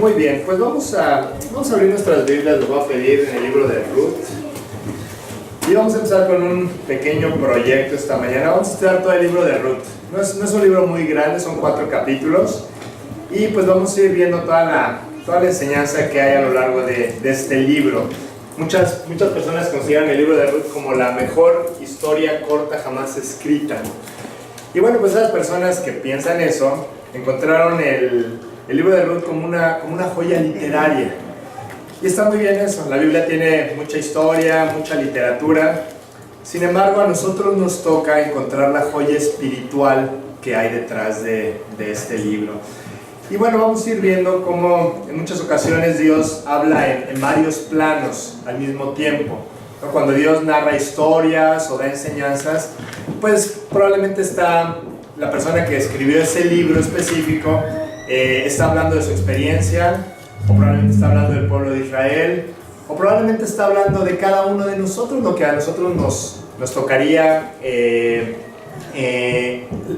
Muy bien, pues vamos a abrir nuestras Biblias, les voy a pedir en el libro de Ruth. Y vamos a empezar con un pequeño proyecto esta mañana. Vamos a estudiar todo el libro de Ruth. No es un libro muy grande, son 4 capítulos. Y pues vamos a ir viendo toda la enseñanza que hay a lo largo de este libro. Muchas personas consideran el libro de Ruth como la mejor historia corta jamás escrita. Y bueno, pues esas personas que piensan eso, encontraron el libro de Ruth como una joya literaria. Y está muy bien eso, la Biblia tiene mucha historia, mucha literatura. Sin embargo, a nosotros nos toca encontrar la joya espiritual que hay detrás de este libro. Y bueno, vamos a ir viendo cómo en muchas ocasiones Dios habla en varios planos al mismo tiempo, ¿no? Cuando Dios narra historias o da enseñanzas, pues probablemente está la persona que escribió ese libro específico, está hablando de su experiencia, o probablemente está hablando del pueblo de Israel, o probablemente está hablando de cada uno de nosotros, lo que a nosotros nos tocaría,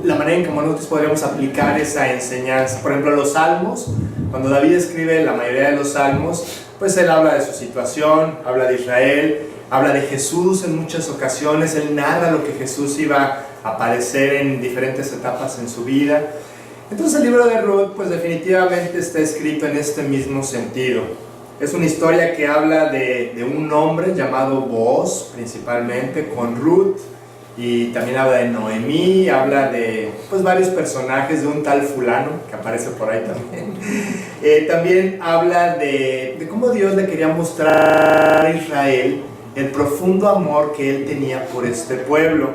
la manera en que nosotros podríamos aplicar esa enseñanza. Por ejemplo, los salmos, cuando David escribe la mayoría de los salmos, pues él habla de su situación, habla de Israel, habla de Jesús en muchas ocasiones, él narra lo que Jesús iba a aparecer en diferentes etapas en su vida. Entonces el libro de Ruth pues definitivamente está escrito en este mismo sentido. Es una historia que habla de un hombre llamado Booz, principalmente, con Ruth, y también habla de Noemí, habla de pues varios personajes, de un tal fulano que aparece por ahí también. También habla de cómo Dios le quería mostrar a Israel el profundo amor que él tenía por este pueblo.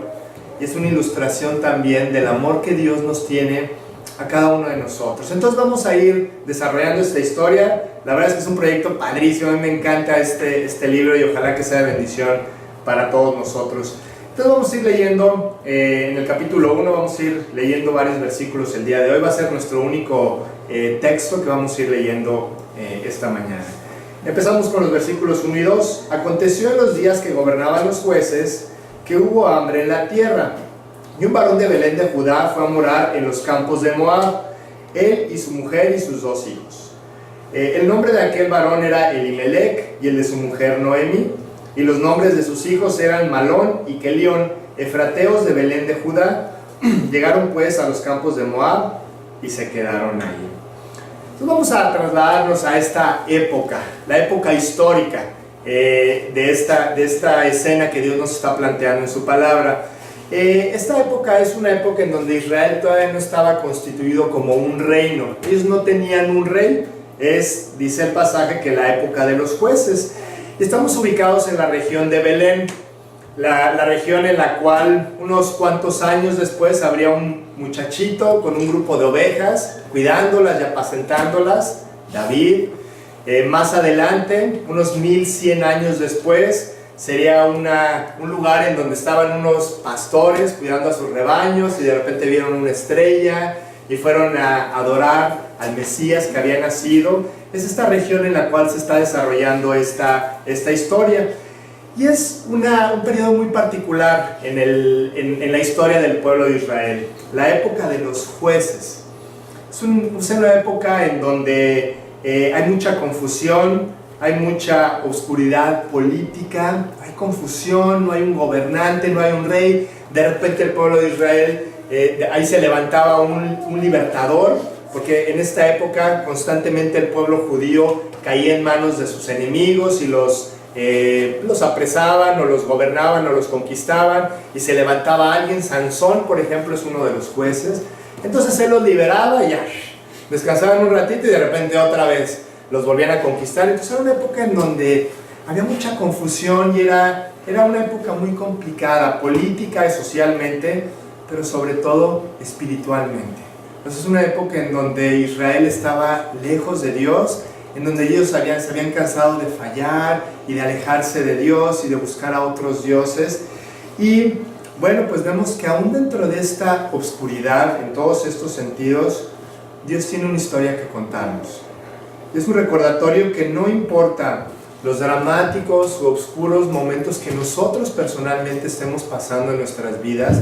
Y es una ilustración también del amor que Dios nos tiene a cada uno de nosotros. Entonces vamos a ir desarrollando esta historia. La verdad es que es un proyecto padrísimo, a mí me encanta este libro y ojalá que sea de bendición para todos nosotros. Entonces vamos a ir leyendo, en el capítulo 1 vamos a ir leyendo varios versículos el día de hoy. Va a ser nuestro único texto que vamos a ir leyendo esta mañana. Empezamos con los versículos 1 y 2. Aconteció en los días que gobernaban los jueces que hubo hambre en la tierra, y un varón de Belén de Judá fue a morar en los campos de Moab, él y su mujer y sus 2 hijos. El nombre de aquel varón era Elimelec y el de su mujer Noemi, y los nombres de sus hijos eran Malón y Kelión, efrateos de Belén de Judá. Llegaron pues a los campos de Moab y se quedaron ahí. Entonces vamos a trasladarnos a esta época, la época histórica de esta escena que Dios nos está planteando en su palabra. Esta época es una época en donde Israel todavía no estaba constituido como un reino. Ellos no tenían un rey. Dice el pasaje que la época de los jueces. Estamos ubicados en la región de Belén, la región en la cual unos cuantos años después habría un muchachito con un grupo de ovejas, cuidándolas y apacentándolas, David. Más adelante, unos 1100 años después, sería un lugar en donde estaban unos pastores cuidando a sus rebaños y de repente vieron una estrella y fueron a adorar al Mesías que había nacido. Es esta región en la cual se está desarrollando esta historia. Y es un periodo muy particular en la historia del pueblo de Israel, la época de los jueces. Es una época en donde hay mucha confusión, hay mucha oscuridad política, hay confusión, no hay un gobernante, no hay un rey. De repente el pueblo de Israel, ahí se levantaba un libertador, porque en esta época constantemente el pueblo judío caía en manos de sus enemigos y los apresaban o los gobernaban o los conquistaban, y se levantaba alguien. Sansón, por ejemplo, es uno de los jueces. Entonces él los liberaba y ya, descansaban un ratito y de repente otra vez los volvían a conquistar. Entonces era una época en donde había mucha confusión y era una época muy complicada, política y socialmente, pero sobre todo espiritualmente. Entonces es una época en donde Israel estaba lejos de Dios, en donde ellos se habían cansado de fallar y de alejarse de Dios y de buscar a otros dioses. Y bueno, pues vemos que aún dentro de esta oscuridad, en todos estos sentidos, Dios tiene una historia que contarnos. Es un recordatorio que no importa los dramáticos o oscuros momentos que nosotros personalmente estemos pasando en nuestras vidas,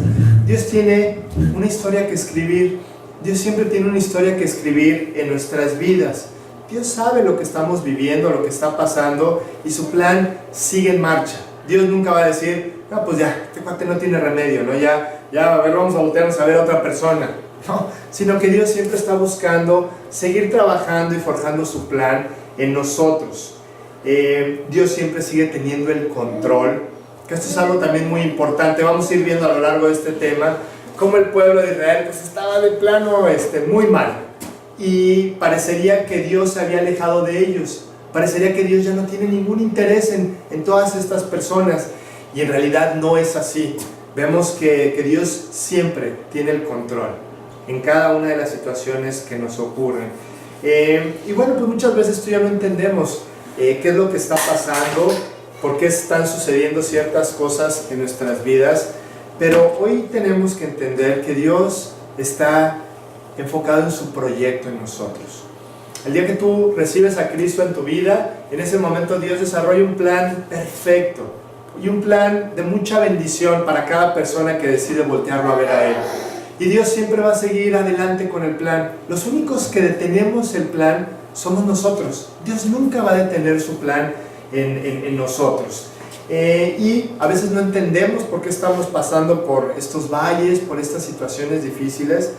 Dios tiene una historia que escribir. Dios siempre tiene una historia que escribir en nuestras vidas. Dios sabe lo que estamos viviendo, lo que está pasando, y su plan sigue en marcha. Dios nunca va a decir, no, pues ya, este cuate no tiene remedio, ¿no? Ya, a ver, vamos a voltearnos a ver a otra persona. No, sino que Dios siempre está buscando seguir trabajando y forjando su plan en nosotros. Dios siempre sigue teniendo el control, que esto es algo también muy importante. Vamos a ir viendo a lo largo de este tema cómo el pueblo de Israel pues estaba de plano muy mal, y parecería que Dios se había alejado de ellos, parecería que Dios ya no tiene ningún interés en todas estas personas, y en realidad no es así. Vemos que Dios siempre tiene el control en cada una de las situaciones que nos ocurren. Y bueno, pues muchas veces tú ya no entendemos qué es lo que está pasando, por qué están sucediendo ciertas cosas en nuestras vidas, pero hoy tenemos que entender que Dios está enfocado en su proyecto en nosotros. El día que tú recibes a Cristo en tu vida, en ese momento Dios desarrolla un plan perfecto y un plan de mucha bendición para cada persona que decide voltearlo a ver a Él. Y Dios siempre va a seguir adelante con el plan. Los únicos que detenemos el plan somos nosotros. Dios nunca va a detener su plan en nosotros. Y a veces no entendemos por qué estamos pasando por estos valles, por estas situaciones difíciles,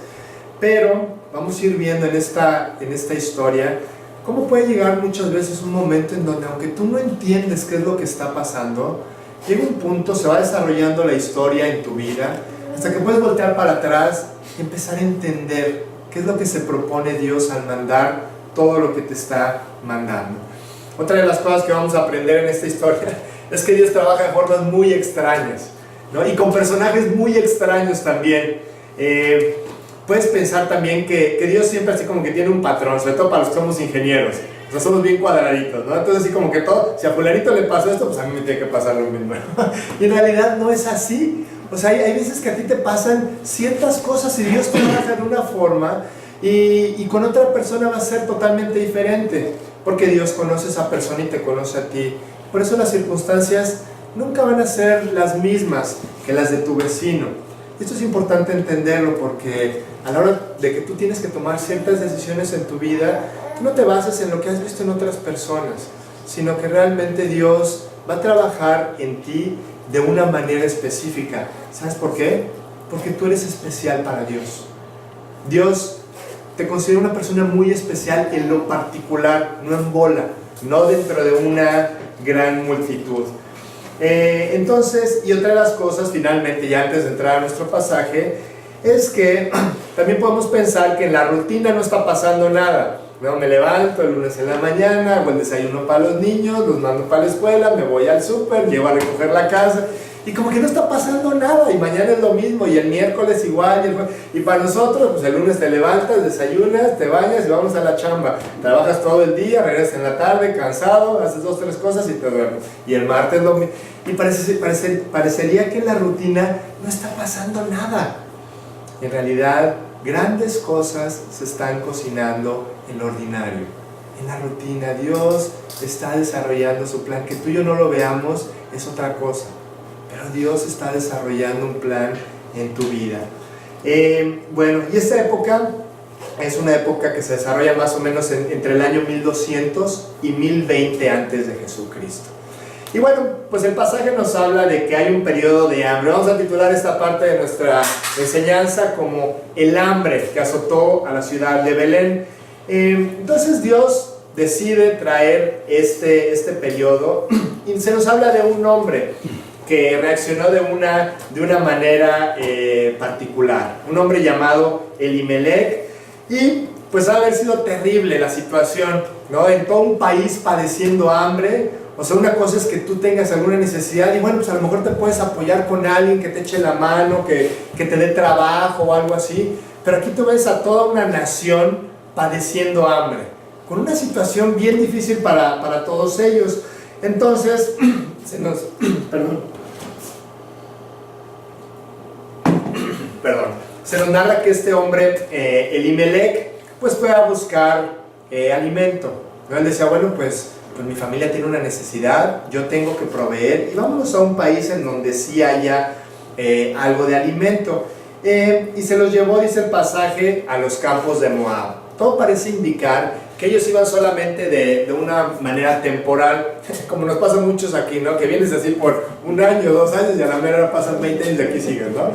pero vamos a ir viendo en esta historia cómo puede llegar muchas veces un momento en donde, aunque tú no entiendes qué es lo que está pasando, llega un punto, se va desarrollando la historia en tu vida, hasta que puedes voltear para atrás y empezar a entender qué es lo que se propone Dios al mandar todo lo que te está mandando. Otra de las cosas que vamos a aprender en esta historia es que Dios trabaja de formas muy extrañas, ¿no? Y con personajes muy extraños también. Puedes pensar también que Dios siempre así como que tiene un patrón, sobre todo para los que somos ingenieros. O sea, somos bien cuadraditos, ¿no? Entonces así como que todo, si a fulanito le pasó esto, pues a mí me tiene que pasar lo mismo. Y en realidad no es así. O sea, hay veces que a ti te pasan ciertas cosas y Dios trabaja de una forma y con otra persona va a ser totalmente diferente, porque Dios conoce a esa persona y te conoce a ti. Por eso las circunstancias nunca van a ser las mismas que las de tu vecino. Esto es importante entenderlo, porque a la hora de que tú tienes que tomar ciertas decisiones en tu vida, tú no te bases en lo que has visto en otras personas, sino que realmente Dios va a trabajar en ti de una manera específica. ¿Sabes por qué? Porque tú eres especial para Dios. Dios te considera una persona muy especial en lo particular, no en bola, no dentro de una gran multitud. Entonces, y otra de las cosas, finalmente, ya antes de entrar a nuestro pasaje, es que también podemos pensar que en la rutina no está pasando nada. ¿No? Me levanto el lunes en la mañana, hago el desayuno para los niños, los mando para la escuela, me voy al súper, llevo a recoger la casa, y como que no está pasando nada, y mañana es lo mismo, y el miércoles igual, y para nosotros, pues el lunes te levantas, desayunas, te bañas y vamos a la chamba. Trabajas todo el día, regresas en la tarde, cansado, haces 2 o 3 cosas y te duermes. Y el martes lo mismo. Y parecería que en la rutina no está pasando nada. En realidad, grandes cosas se están cocinando en lo ordinario, en la rutina. Dios está desarrollando su plan. Que tú y yo no lo veamos es otra cosa, pero Dios está desarrollando un plan en tu vida. Bueno, y esta época es una época que se desarrolla más o menos entre el año 1200 y 1020 antes de Jesucristo. Y bueno, pues el pasaje nos habla de que hay un periodo de hambre. Vamos a titular esta parte de nuestra enseñanza como el hambre que azotó a la ciudad de Belén. Entonces Dios decide traer este periodo, y se nos habla de un hombre que reaccionó de una manera particular, un hombre llamado Elimelec. Y pues ha de haber sido terrible la situación, ¿no? En todo un país padeciendo hambre. O sea, una cosa es que tú tengas alguna necesidad y bueno, pues a lo mejor te puedes apoyar con alguien que te eche la mano, que te dé trabajo o algo así. Pero aquí tú ves a toda una nación padeciendo hambre, con una situación bien difícil para todos ellos. Entonces, se nos narra que este hombre, Elimelec, pues fue a buscar alimento, ¿no? Él decía, bueno, pues mi familia tiene una necesidad, yo tengo que proveer, y vámonos a un país en donde sí haya algo de alimento. Y se los llevó, dice el pasaje, a los campos de Moab. Todo parece indicar que ellos iban solamente de una manera temporal, como nos pasa a muchos aquí, ¿no? Que vienes así por 1 año, 2 años y a la mera hora pasan 20 años y aquí sigues, ¿no?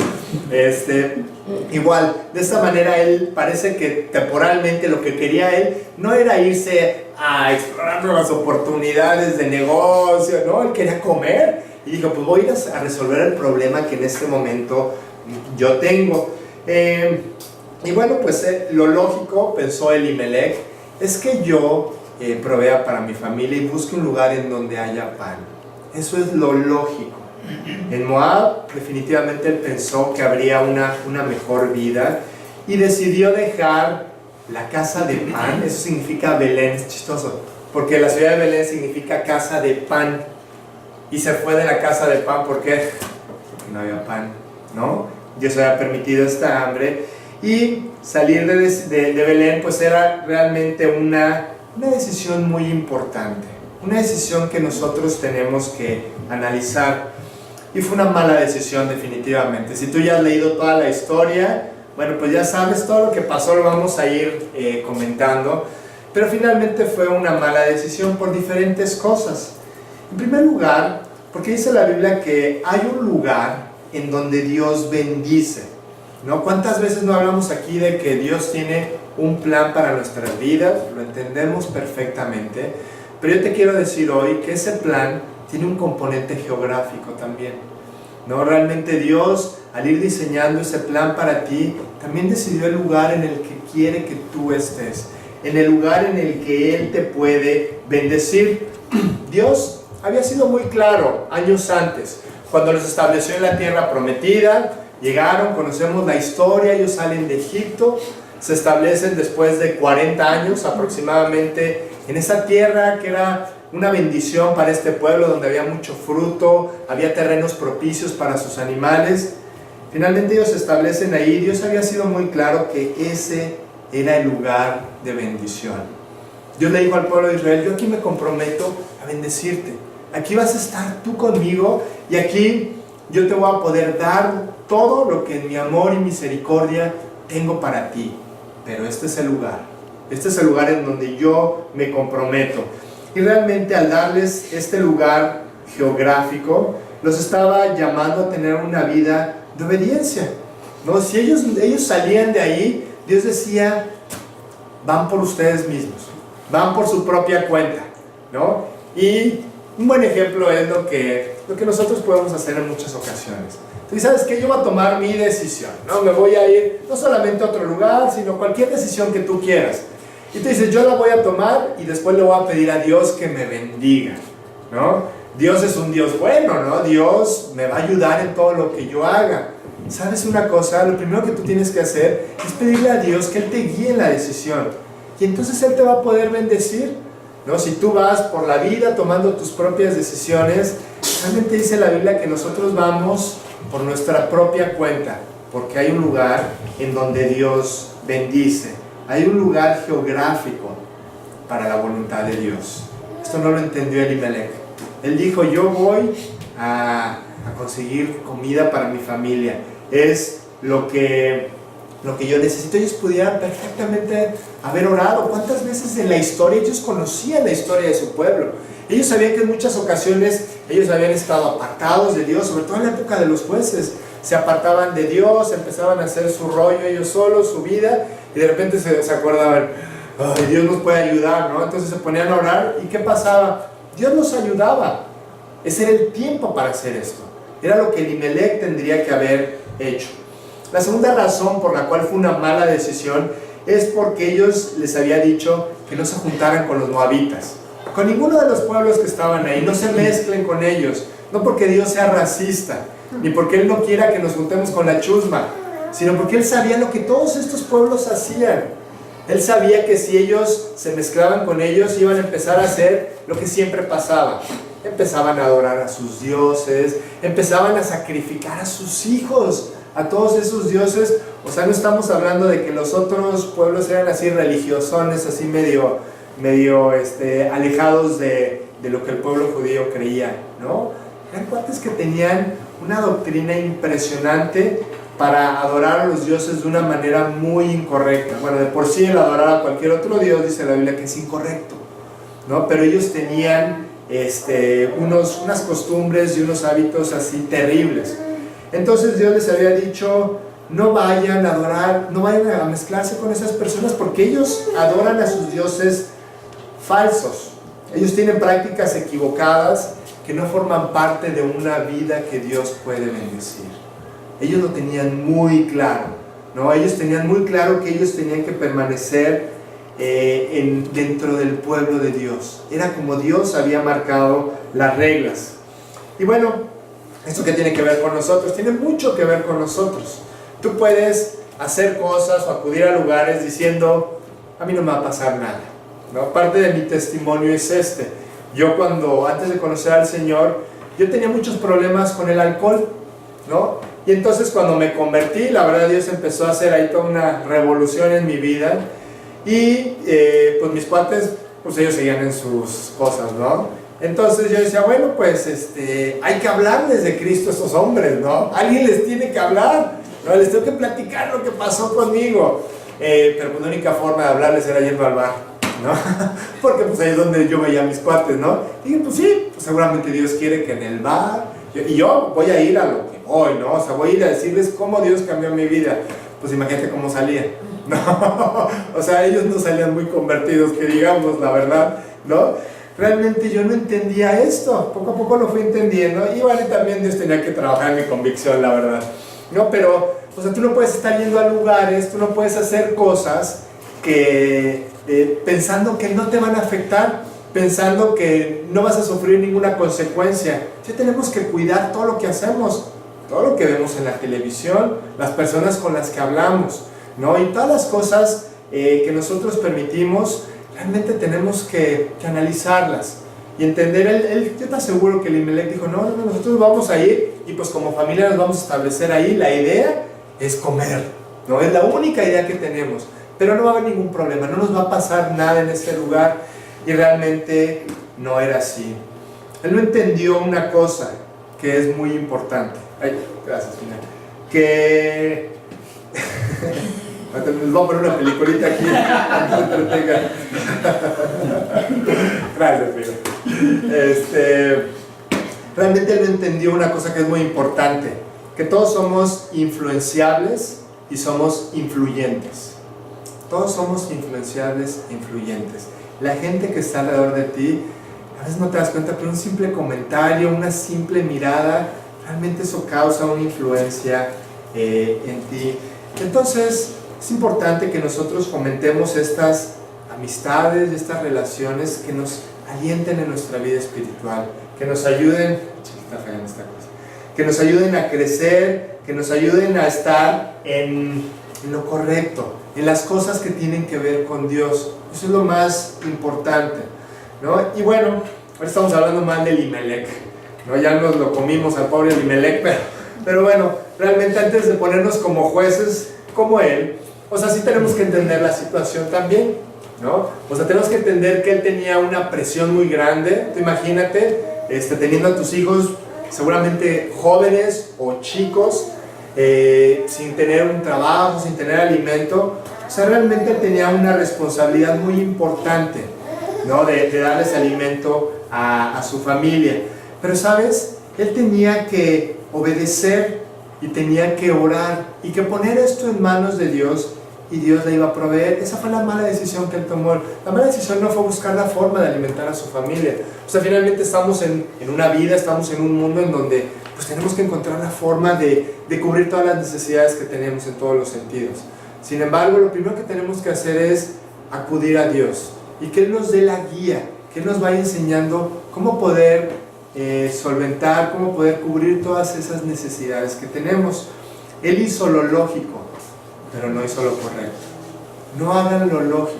Igual, de esta manera él parece que temporalmente lo que quería él no era irse a explorar nuevas oportunidades de negocio, ¿no? Él quería comer y dijo, pues voy a ir a resolver el problema que en este momento yo tengo. Y bueno, pues lo lógico, pensó Elimelech, es que yo provea para mi familia y busque un lugar en donde haya pan. Eso es lo lógico. En Moab definitivamente él pensó que habría una mejor vida y decidió dejar la casa de pan. Eso significa Belén, es chistoso, porque la ciudad de Belén significa casa de pan. Y se fue de la casa de pan, ¿por qué? Porque no había pan, ¿no? Dios había permitido esta hambre. Y salir de Belén pues era realmente una decisión muy importante, una decisión que nosotros tenemos que analizar, y fue una mala decisión definitivamente. Si tú ya has leído toda la historia, bueno, pues ya sabes todo lo que pasó, lo vamos a ir comentando, pero finalmente fue una mala decisión por diferentes cosas. En primer lugar, porque dice la Biblia que hay un lugar en donde Dios bendice, ¿no? ¿Cuántas veces no hablamos aquí de que Dios tiene un plan para nuestras vidas? Lo entendemos perfectamente, pero yo te quiero decir hoy que ese plan tiene un componente geográfico también, ¿no? Realmente Dios, al ir diseñando ese plan para ti, también decidió el lugar en el que quiere que tú estés, en el lugar en el que Él te puede bendecir. Dios había sido muy claro años antes, cuando los estableció en la tierra prometida. Llegaron, conocemos la historia, ellos salen de Egipto, se establecen después de 40 años aproximadamente en esa tierra que era una bendición para este pueblo, donde había mucho fruto, había terrenos propicios para sus animales. Finalmente ellos se establecen ahí. Dios había sido muy claro que ese era el lugar de bendición. Dios le dijo al pueblo de Israel, yo aquí me comprometo a bendecirte, aquí vas a estar tú conmigo y aquí yo te voy a poder dar todo lo que en mi amor y misericordia tengo para ti. Pero este es el lugar en donde yo me comprometo. Y realmente al darles este lugar geográfico, los estaba llamando a tener una vida de obediencia, ¿no? Si ellos salían de ahí, Dios decía, van por ustedes mismos, van por su propia cuenta, ¿no? Y un buen ejemplo es lo que nosotros podemos hacer en muchas ocasiones. Tú sabes que yo voy a tomar mi decisión, ¿no? Me voy a ir no solamente a otro lugar, sino cualquier decisión que tú quieras. Y tú dices, yo la voy a tomar y después le voy a pedir a Dios que me bendiga, ¿no? Dios es un Dios bueno, ¿no? Dios me va a ayudar en todo lo que yo haga. ¿Sabes una cosa? Lo primero que tú tienes que hacer es pedirle a Dios que Él te guíe en la decisión. Y entonces Él te va a poder bendecir, ¿no? Si tú vas por la vida tomando tus propias decisiones, realmente dice la Biblia que nosotros vamos por nuestra propia cuenta, porque hay un lugar en donde Dios bendice, hay un lugar geográfico para la voluntad de Dios. Esto no lo entendió Elimelech. Él dijo, yo voy a conseguir comida para mi familia, es lo que yo necesito. Ellos pudieran perfectamente haber orado. ¿Cuántas veces en la historia ellos conocían la historia de su pueblo? Ellos sabían que en muchas ocasiones ellos habían estado apartados de Dios, sobre todo en la época de los jueces. Se apartaban de Dios, empezaban a hacer su rollo ellos solos, su vida, y de repente se acordaban, ay, Dios nos puede ayudar, ¿no? Entonces se ponían a orar, ¿y qué pasaba? Dios los ayudaba. Ese era el tiempo para hacer esto. Era lo que Elimelech tendría que haber hecho. La segunda razón por la cual fue una mala decisión es porque ellos les había dicho que no se juntaran con los moabitas, con ninguno de los pueblos que estaban ahí, no se mezclen con ellos, no porque Dios sea racista, ni porque Él no quiera que nos juntemos con la chusma, sino porque Él sabía lo que todos estos pueblos hacían. Él sabía que si ellos se mezclaban con ellos, iban a empezar a hacer lo que siempre pasaba. Empezaban a adorar a sus dioses, empezaban a sacrificar a sus hijos, a todos esos dioses. O sea, no estamos hablando de que los otros pueblos eran así religiosones, así medio alejados de lo que el pueblo judío creía, ¿no? Eran cuates que tenían una doctrina impresionante para adorar a los dioses de una manera muy incorrecta. Bueno, de por sí el adorar a cualquier otro dios, dice la Biblia, que es incorrecto, ¿no? Pero ellos tenían unas costumbres y unos hábitos así terribles. Entonces Dios les había dicho, no vayan a adorar, no vayan a mezclarse con esas personas, porque ellos adoran a sus dioses falsos. Ellos tienen prácticas equivocadas que no forman parte de una vida que Dios puede bendecir. Ellos lo tenían muy claro, ¿no? Ellos tenían muy claro que ellos tenían que permanecer dentro del pueblo de Dios. Era como Dios había marcado las reglas. Y bueno, ¿esto qué tiene que ver con nosotros? Tiene mucho que ver con nosotros. Tú puedes hacer cosas o acudir a lugares diciendo, a mí no me va a pasar nada, ¿no? Parte de mi testimonio es yo antes de conocer al Señor, yo tenía muchos problemas con el alcohol, ¿no? Y entonces cuando me convertí, la verdad Dios empezó a hacer ahí toda una revolución en mi vida. Y pues mis cuates, pues ellos seguían en sus cosas, ¿no? Entonces yo decía, bueno, pues hay que hablarles de Cristo a estos hombres, ¿no? Alguien les tiene que hablar, ¿no? Les tengo que platicar lo que pasó conmigo. Pero pues la única forma de hablarles era yendo al bar, ¿no? Porque pues ahí es donde yo veía a mis cuates, ¿no? Y dije, pues sí, pues seguramente Dios quiere que en el bar, y yo voy a ir a lo que voy, ¿no? O sea, voy a ir a decirles cómo Dios cambió mi vida. Pues imagínate cómo salía. No, o sea, ellos no salían muy convertidos, que digamos, la verdad, ¿no? Realmente yo no entendía esto, poco a poco lo fui entendiendo, y vale, también Dios tenía que trabajar en mi convicción, la verdad, ¿no? Pero, o sea, tú no puedes estar yendo a lugares, tú no puedes hacer cosas que, pensando que no te van a afectar, pensando que no vas a sufrir ninguna consecuencia. Sí, tenemos que cuidar todo lo que hacemos, todo lo que vemos en la televisión, las personas con las que hablamos, ¿no? Y todas las cosas que nosotros permitimos, realmente tenemos que analizarlas y entender. Yo te aseguro que Elimelech dijo, no, nosotros vamos a ir y pues como familia nos vamos a establecer ahí. La idea es comer, ¿no? Es la única idea que tenemos, pero no va a haber ningún problema, no nos va a pasar nada en ese lugar. Y realmente no era así. Él no entendió una cosa que es muy importante. Ay, gracias, Fina. Que... les voy a poner una peliculita aquí. Gracias, Fina. Realmente él no entendió una cosa que es muy importante. Que todos somos influenciables y somos influyentes. Todos somos influenciables e influyentes. La gente que está alrededor de ti, a veces no te das cuenta, pero un simple comentario, una simple mirada, realmente eso causa una influencia en ti. Entonces, es importante que nosotros fomentemos estas amistades y estas relaciones que nos alienten en nuestra vida espiritual, que nos ayuden, que nos ayuden a crecer, que nos ayuden a estar en lo correcto, en las cosas que tienen que ver con Dios. Eso es lo más importante, ¿no? Y bueno, ahora estamos hablando mal de Elimelech, ¿no? Ya nos lo comimos al pobre Elimelech, pero bueno, realmente antes de ponernos como jueces como él, o sea, sí tenemos que entender la situación también, ¿no? O sea, tenemos que entender que él tenía una presión muy grande. Tú imagínate, teniendo a tus hijos seguramente jóvenes o chicos, sin tener un trabajo, sin tener alimento. O sea, realmente tenía una responsabilidad muy importante, ¿no? De darles alimento a su familia. Pero, ¿sabes? Él tenía que obedecer y tenía que orar y que poner esto en manos de Dios, y Dios le iba a proveer. Esa fue la mala decisión que él tomó. La mala decisión no fue buscar la forma de alimentar a su familia. O sea, finalmente estamos en una vida, estamos en un mundo en donde pues tenemos que encontrar la forma de cubrir todas las necesidades que tenemos en todos los sentidos. Sin embargo, lo primero que tenemos que hacer es acudir a Dios y que Él nos dé la guía, que Él nos vaya enseñando cómo poder solventar, cómo poder cubrir todas esas necesidades que tenemos. Él hizo lo lógico, pero no hizo lo correcto. No hagan lo lógico,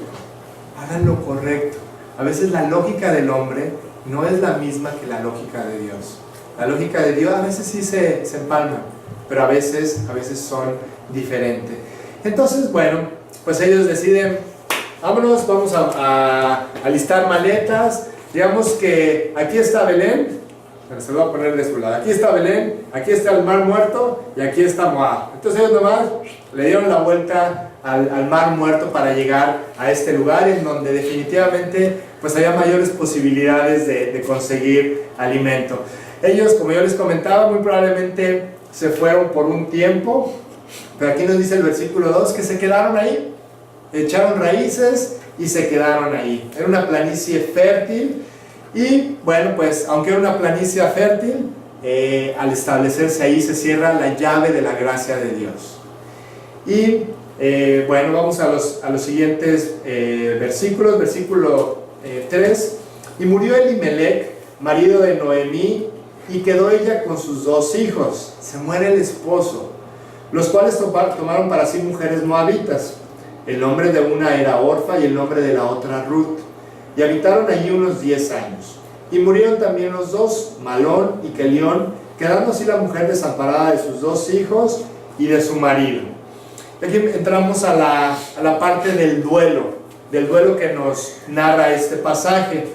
hagan lo correcto. A veces la lógica del hombre no es la misma que la lógica de Dios. La lógica de Dios a veces sí se empalma, pero a veces son diferentes. Entonces, bueno, pues ellos deciden, vámonos, vamos a alistar maletas. Digamos que aquí está Belén, Pero se lo voy a poner de su lado. Aquí está Belén, aquí está el Mar Muerto y aquí está Moab. Entonces ellos nomás le dieron la vuelta al Mar Muerto para llegar a este lugar en donde definitivamente pues había mayores posibilidades de conseguir alimento. Ellos, como yo les comentaba, muy probablemente se fueron por un tiempo, pero aquí nos dice el versículo 2 que se quedaron ahí, echaron raíces y se quedaron ahí. Era una planicie fértil y bueno, pues aunque era una planicie fértil, al establecerse ahí se cierra la llave de la gracia de Dios. Y bueno, vamos a los siguientes versículos. Versículo 3. Y murió Elimelec, marido de Noemí, y quedó ella con sus 2 hijos. Se muere el esposo, los cuales tomaron para sí mujeres moabitas. El nombre de una era Orfa y el nombre de la otra Ruth. Y habitaron allí unos 10 años. Y murieron también los 2, Malón y Kelión, quedando así la mujer desamparada de sus 2 hijos y de su marido. Aquí entramos a la parte del duelo que nos narra este pasaje.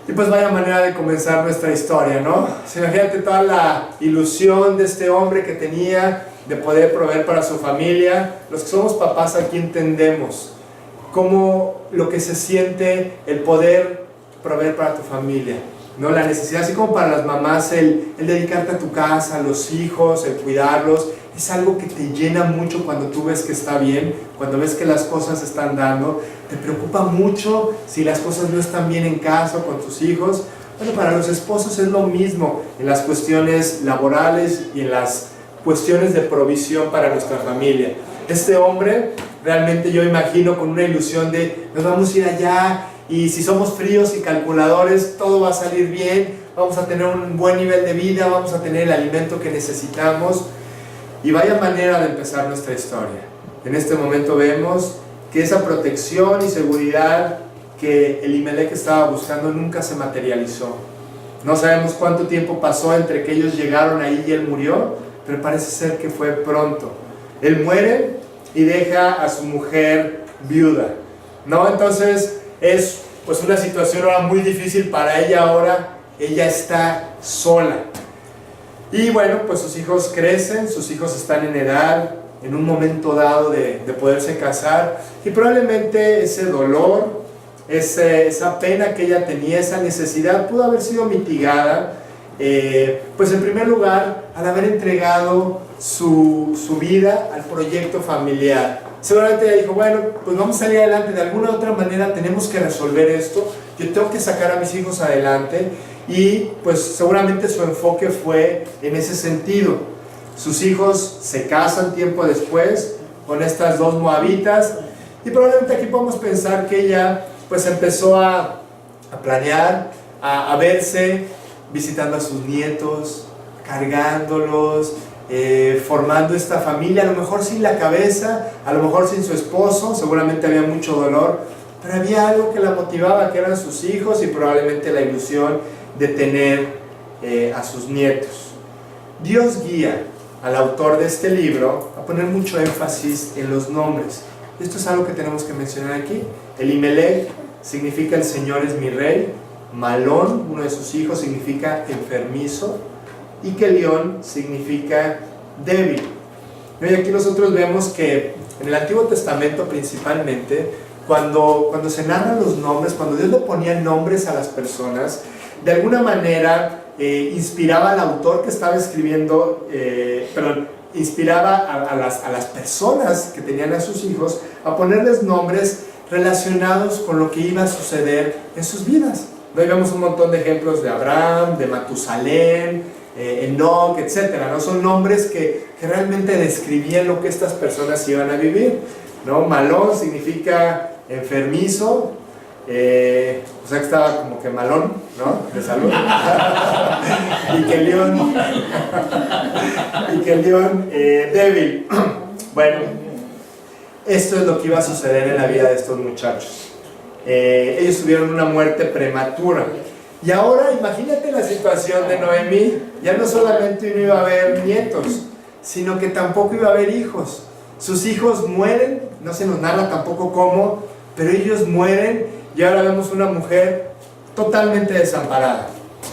Y pues vaya manera de comenzar nuestra historia, ¿no? Imagínate toda la ilusión de este hombre que tenía de poder proveer para su familia. Los que somos papás aquí entendemos cómo lo que se siente el poder proveer para tu familia, ¿no? La necesidad, así como para las mamás, el dedicarte a tu casa, a los hijos, el cuidarlos, es algo que te llena mucho cuando tú ves que está bien, cuando ves que las cosas se están dando. Te preocupa mucho si las cosas no están bien en casa o con tus hijos. Bueno, para los esposos es lo mismo en las cuestiones laborales y en las cuestiones de provisión para nuestra familia. Este hombre, realmente yo imagino con una ilusión de nos vamos a ir allá y si somos fríos y calculadores todo va a salir bien, vamos a tener un buen nivel de vida, vamos a tener el alimento que necesitamos. Y vaya manera de empezar nuestra historia. En este momento vemos que esa protección y seguridad que Elimelec estaba buscando nunca se materializó. No sabemos cuánto tiempo pasó entre que ellos llegaron ahí y él murió, pero parece ser que fue pronto. Él muere y deja a su mujer viuda, ¿no? Entonces es pues una situación ahora muy difícil para ella ahora. Ella está sola. Y bueno, pues sus hijos crecen, sus hijos están en edad, en un momento dado de poderse casar, y probablemente ese dolor, esa pena que ella tenía, esa necesidad, pudo haber sido mitigada, pues en primer lugar, al haber entregado su vida al proyecto familiar. Seguramente ella dijo, bueno, pues vamos a salir adelante, de alguna u otra manera tenemos que resolver esto, yo tengo que sacar a mis hijos adelante. Y pues seguramente su enfoque fue en ese sentido. Sus hijos se casan tiempo después con estas 2 moabitas, y probablemente aquí podemos pensar que ella pues empezó a planear, a verse visitando a sus nietos, cargándolos, formando esta familia, a lo mejor sin la cabeza, a lo mejor sin su esposo, seguramente había mucho dolor, pero había algo que la motivaba, que eran sus hijos y probablemente la ilusión de tener a sus nietos. Dios guía al autor de este libro a poner mucho énfasis en los nombres. Esto es algo que tenemos que mencionar aquí. Elimelec significa el Señor es mi rey. Malón, uno de sus hijos, significa enfermizo. Y Kelión significa débil. Y aquí nosotros vemos que en el Antiguo Testamento principalmente, cuando se narran los nombres, cuando Dios le ponía nombres a las personas, de alguna manera inspiraba al autor que estaba escribiendo, inspiraba a las personas que tenían a sus hijos a ponerles nombres relacionados con lo que iba a suceder en sus vidas. Ahí vemos un montón de ejemplos de Abraham, de Matusalén, Enoc, etc., ¿no? Son nombres que realmente describían lo que estas personas iban a vivir, ¿no? Malón significa enfermizo, o sea que estaba como que malón, ¿no? De salud. y Kelión débil. Bueno, esto es lo que iba a suceder en la vida de estos muchachos. Ellos tuvieron una muerte prematura. Y ahora imagínate la situación de Noemí. Ya no solamente no iba a haber nietos, sino que tampoco iba a haber hijos. Sus hijos mueren, no se nos narra tampoco cómo, pero ellos mueren y ahora vemos una mujer totalmente desamparada.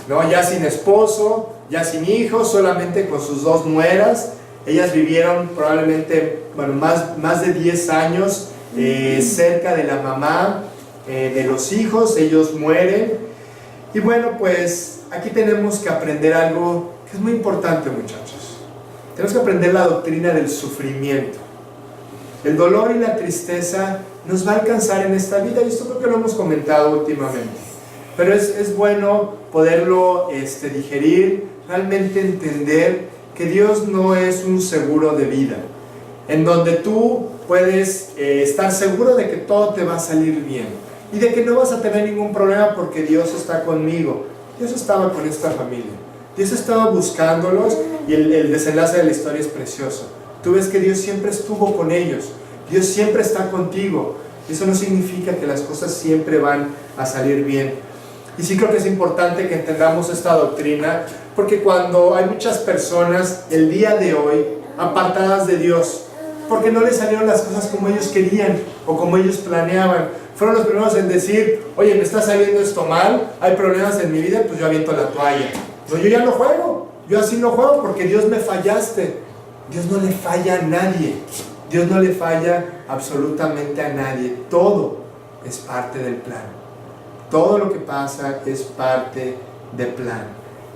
¿no? Ya sin esposo, ya sin hijos, solamente con sus 2 nueras. Ellas vivieron probablemente, bueno, más de 10 años cerca de la mamá, de los hijos. Ellos mueren. Y bueno, pues aquí tenemos que aprender algo que es muy importante, muchachos. Tenemos que aprender la doctrina del sufrimiento. El dolor y la tristeza nos va a alcanzar en esta vida, y esto creo que lo hemos comentado últimamente. Pero es bueno poderlo digerir, realmente entender que Dios no es un seguro de vida, en donde tú puedes estar seguro de que todo te va a salir bien y de que no vas a tener ningún problema porque Dios está conmigo. Dios estaba con esta familia, Dios estaba buscándolos, y el desenlace de la historia es precioso. Tú ves que Dios siempre estuvo con ellos, Dios siempre está contigo. Eso no significa que las cosas siempre van a salir bien. Y sí creo que es importante que entendamos esta doctrina, porque cuando hay muchas personas el día de hoy apartadas de Dios, porque no les salieron las cosas como ellos querían o como ellos planeaban, fueron los primeros en decir: oye, me está saliendo esto mal, hay problemas en mi vida, pues yo aviento la toalla. No, yo ya no juego, yo así no juego porque Dios me fallaste. Dios no le falla a nadie, Dios no le falla absolutamente a nadie. Todo es parte del plan, todo lo que pasa es parte del plan.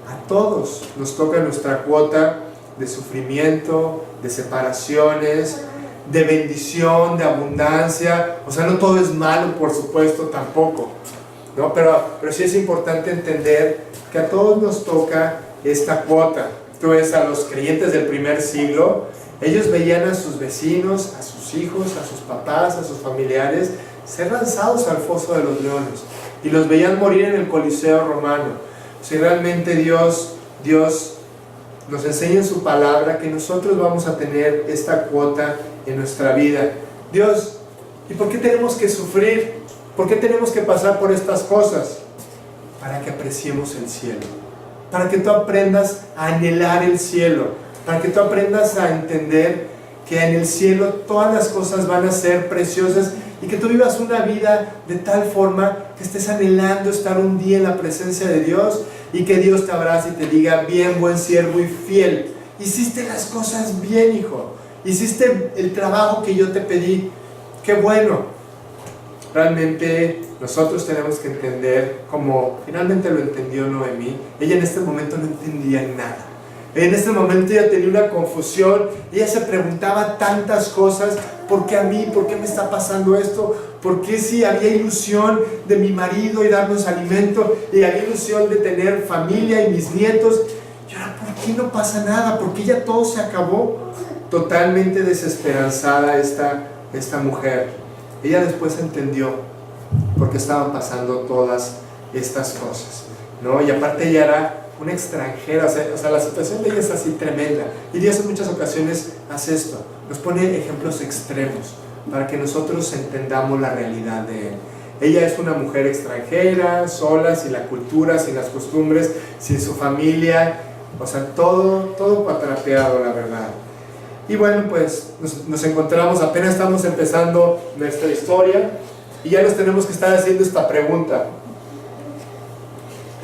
A todos nos toca nuestra cuota de sufrimiento, de separaciones, de bendición, de abundancia. O sea, no todo es malo, por supuesto, tampoco, ¿no? Pero sí es importante entender que a todos nos toca esta cuota. Tú ves a los creyentes del primer siglo, ellos veían a sus vecinos, a sus hijos, a sus papás, a sus familiares ser lanzados al foso de los leones, y los veían morir en el Coliseo romano. Si realmente Dios nos enseña en su palabra que nosotros vamos a tener esta cuota en nuestra vida. Dios, ¿y por qué tenemos que sufrir? ¿Por qué tenemos que pasar por estas cosas? Para que apreciemos el cielo, para que tú aprendas a anhelar el cielo, para que tú aprendas a entender que en el cielo todas las cosas van a ser preciosas, y que tú vivas una vida de tal forma que estés anhelando estar un día en la presencia de Dios, y que Dios te abrace y te diga: bien, buen siervo y fiel, hiciste las cosas bien, hijo, hiciste el trabajo que yo te pedí, qué bueno. Realmente nosotros tenemos que entender, como finalmente lo entendió Noemí. Ella en este momento no entendía nada. En este momento ella tenía una confusión, ella se preguntaba tantas cosas: ¿por qué a mí? ¿Por qué me está pasando esto? ¿Por qué si había ilusión de mi marido y darnos alimento, y había ilusión de tener familia y mis nietos, y ahora por qué no pasa nada? ¿Por qué ya todo se acabó? Totalmente desesperanzada esta mujer. Ella después entendió por qué estaban pasando todas estas cosas, ¿no? Y aparte ella era una extranjera, o sea, la situación de ella es así tremenda, y Dios en muchas ocasiones hace esto, nos pone ejemplos extremos para que nosotros entendamos la realidad de Él. Ella es una mujer extranjera, sola, sin la cultura, sin las costumbres, sin su familia, o sea, todo patrapeado, la verdad. Y bueno, pues nos encontramos, apenas estamos empezando nuestra historia, y ya nos tenemos que estar haciendo esta pregunta: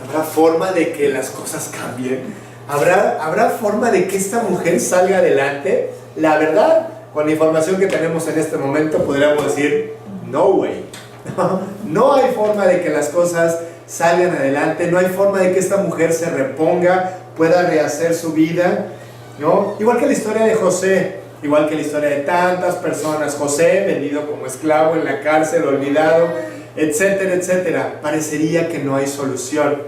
¿habrá forma de que las cosas cambien? ¿Habrá forma de que esta mujer salga adelante? La verdad, con la información que tenemos en este momento, podríamos decir: no way. No hay forma de que las cosas salgan adelante, no hay forma de que esta mujer se reponga, pueda rehacer su vida, ¿no? Igual que la historia de José, igual que la historia de tantas personas. José, vendido como esclavo en la cárcel, olvidado, etcétera, etcétera. Parecería que no hay solución.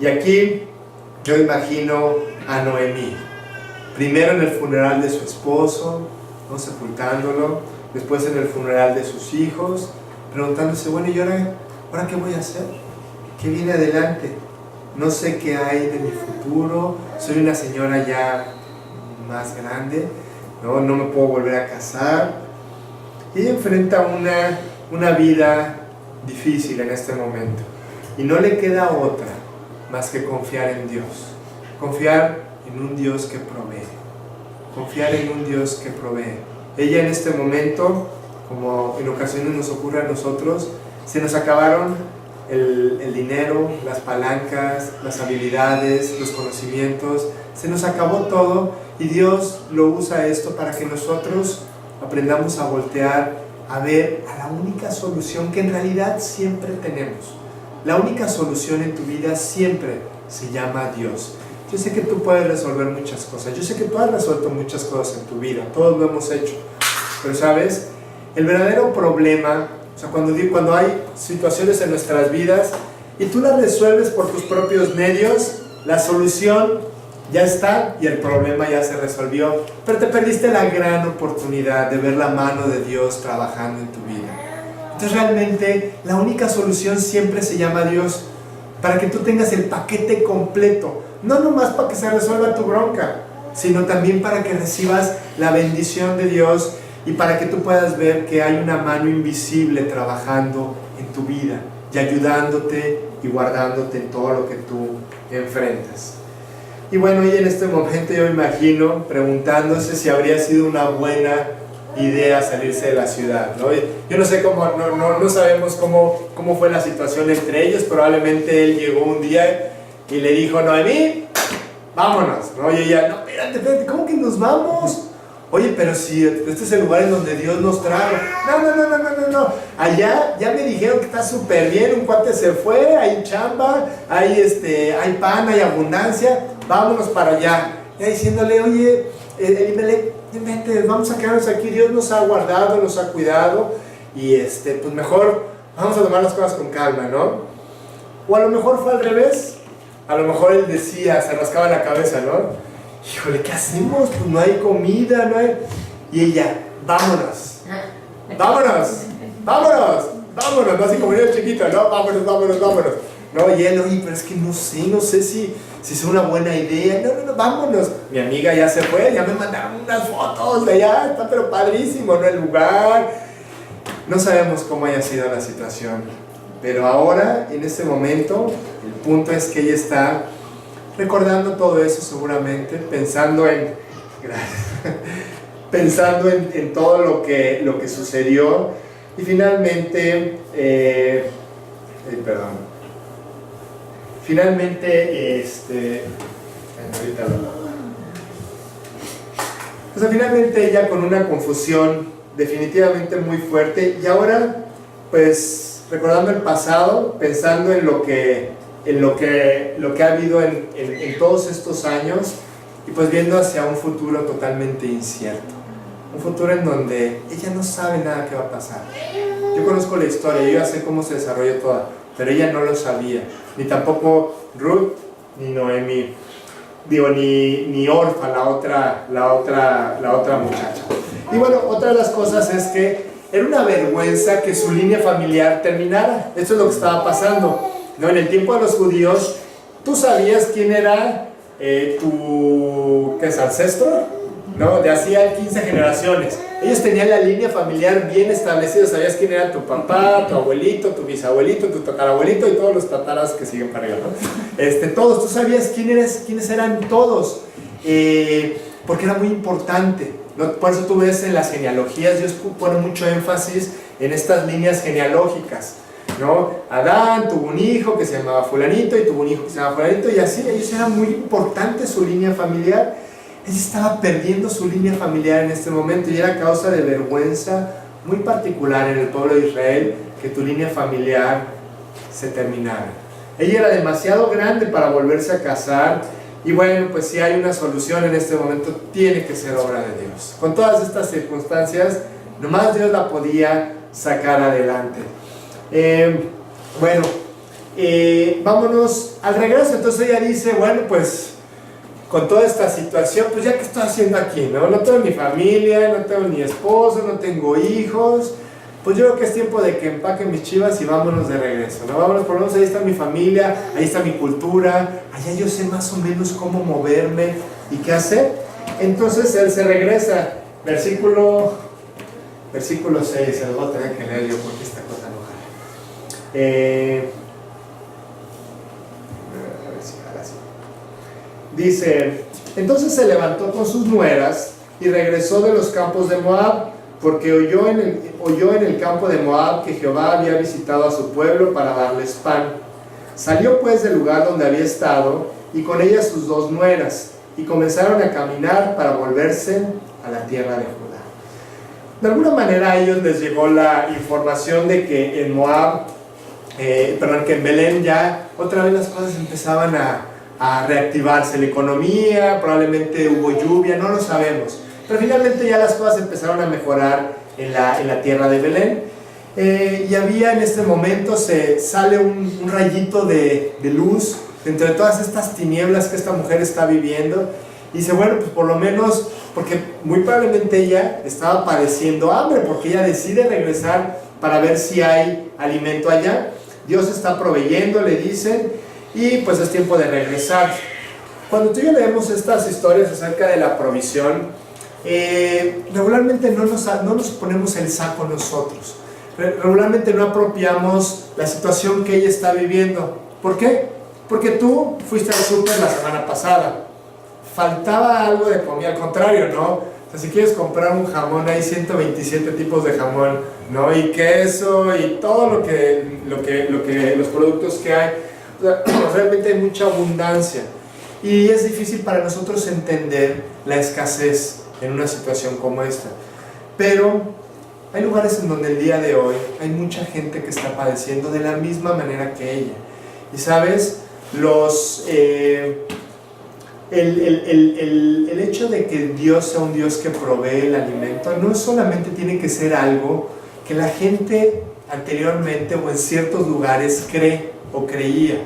Y aquí yo imagino a Noemí, primero en el funeral de su esposo, ¿no?, sepultándolo, después en el funeral de sus hijos, preguntándose: bueno, ¿y ahora qué voy a hacer? ¿Qué viene adelante? No sé qué hay de mi futuro, soy una señora ya más grande, no me puedo volver a casar. Y ella enfrenta una vida difícil en este momento, y no le queda otra más que confiar en Dios, confiar en un Dios que provee, confiar en un Dios que provee. Ella en este momento, como en ocasiones nos ocurre a nosotros, se nos acabaron el dinero, las palancas, las habilidades, los conocimientos, se nos acabó todo y Dios lo usa esto para que nosotros aprendamos a voltear, a ver a la única solución que en realidad siempre tenemos. La única solución en tu vida siempre se llama Dios. Yo sé que tú puedes resolver muchas cosas, yo sé que tú has resuelto muchas cosas en tu vida, todos lo hemos hecho, pero ¿sabes? El verdadero problema, o sea, cuando hay situaciones en nuestras vidas y tú las resuelves por tus propios medios, la solución ya está y el problema ya se resolvió, pero te perdiste la gran oportunidad de ver la mano de Dios trabajando en tu vida. Entonces realmente la única solución siempre se llama Dios, para que tú tengas el paquete completo, no nomás para que se resuelva tu bronca, sino también para que recibas la bendición de Dios y para que tú puedas ver que hay una mano invisible trabajando en tu vida y ayudándote y guardándote en todo lo que tú enfrentas. Y bueno, y en este momento yo me imagino preguntándose si habría sido una buena idea salirse de la ciudad, ¿no? Yo no sé cómo, no sabemos cómo fue la situación entre ellos. Probablemente él llegó un día y le dijo: Noemí, vámonos, ¿no? Y ella: no, espérate, ¿cómo que nos vamos? Oye, pero si este es el lugar en donde Dios nos trajo. No, allá ya me dijeron que está súper bien, un cuate se fue, hay chamba, hay pan, hay abundancia, vámonos para allá. Ya diciéndole: oye, Elimelech, vente, vamos a quedarnos aquí, Dios nos ha guardado, nos ha cuidado, y pues mejor vamos a tomar las cosas con calma, ¿no? O a lo mejor fue al revés, a lo mejor él decía, se rascaba la cabeza, ¿no? Híjole, ¿qué hacemos? Pues no hay comida, no hay... Y ella: vámonos, ¿no? Así como niño chiquito, ¿no? Vámonos. No, y él: oye, pero es que no sé si es una buena idea. No, vámonos. Mi amiga ya se fue, ya me mandaron unas fotos de allá, está pero padrísimo, ¿no? El lugar. No sabemos cómo haya sido la situación, pero ahora, en este momento, el punto es que ella está recordando todo eso seguramente, pensando en todo lo que sucedió, y finalmente, finalmente ella con una confusión definitivamente muy fuerte, y ahora pues recordando el pasado, pensando en lo que ha habido en todos estos años, y pues viendo hacia un futuro totalmente incierto, un futuro en donde ella no sabe nada que va a pasar. Yo conozco la historia, yo ya sé cómo se desarrolló toda, pero ella no lo sabía, ni tampoco Ruth, ni Noemí, ni Orfa, la otra muchacha. Y bueno, otra de las cosas es que era una vergüenza que su línea familiar terminara. Eso es lo que estaba pasando, ¿no? En el tiempo de los judíos, tú sabías quién era tu ancestro, ¿no? De hacía 15 generaciones. Ellos tenían la línea familiar bien establecida, sabías quién era tu papá, tu abuelito, tu bisabuelito, tu tatarabuelito y todos los tataras que siguen para arriba, ¿no? Todos, tú sabías quiénes eran todos, porque era muy importante, ¿no? Por eso tú ves en las genealogías, Dios pone mucho énfasis en estas líneas genealógicas, ¿no? Adán tuvo un hijo que se llamaba fulanito y tuvo un hijo que se llamaba fulanito, y así, ellos era muy importante su línea familiar. Ella estaba perdiendo su línea familiar en este momento, y era causa de vergüenza muy particular en el pueblo de Israel que tu línea familiar se terminara. Ella era demasiado grande para volverse a casar, y bueno, pues si hay una solución en este momento, tiene que ser obra de Dios. Con todas estas circunstancias, nomás Dios la podía sacar adelante. Vámonos al regreso. Entonces ella dice: bueno, pues con toda esta situación, pues ya que estoy haciendo aquí, ¿no? No tengo ni familia, no tengo ni esposo, no tengo hijos, pues yo creo que es tiempo de que empaque mis chivas y vámonos de regreso, ¿no? Vámonos, por lo menos ahí está mi familia, ahí está mi cultura, allá yo sé más o menos cómo moverme y qué hacer. Entonces él se regresa, versículo 6, se lo voy a tener que leer yo porque esta cosa no jala. Dice: entonces se levantó con sus nueras y regresó de los campos de Moab. porque oyó en el campo de Moab que Jehová había visitado a su pueblo para darles pan. Salió pues del lugar donde había estado, y con ella sus 2 nueras, y comenzaron a caminar para volverse a la tierra de Judá. De alguna manera a ellos les llegó la información de que en Moab, que en Belén ya otra vez las cosas empezaban a reactivarse, la economía, probablemente hubo lluvia, no lo sabemos, pero finalmente ya las cosas empezaron a mejorar en la tierra de Belén. Y había en este momento, sale un rayito de luz dentro de todas estas tinieblas que esta mujer está viviendo, y dice, bueno, pues por lo menos, porque muy probablemente ella estaba padeciendo hambre, porque ella decide regresar para ver si hay alimento allá. Dios está proveyendo, le dicen, y pues es tiempo de regresar. Cuando tú y yo leemos estas historias acerca de la provisión, regularmente no nos ponemos el saco nosotros, regularmente no apropiamos la situación que ella está viviendo. ¿Por qué? Porque tú fuiste al súper la semana pasada, faltaba algo de comida, al contrario, ¿no? O sea, si quieres comprar un jamón, hay 127 tipos de jamón, ¿no? Y queso, y todo lo que los productos que hay. O sea, realmente hay mucha abundancia. Y es difícil para nosotros entender la escasez en una situación como esta. Pero hay lugares en donde el día de hoy hay mucha gente que está padeciendo de la misma manera que ella. Y sabes, el hecho de que Dios sea un Dios que provee el alimento no solamente tiene que ser algo que la gente anteriormente o en ciertos lugares cree o creía,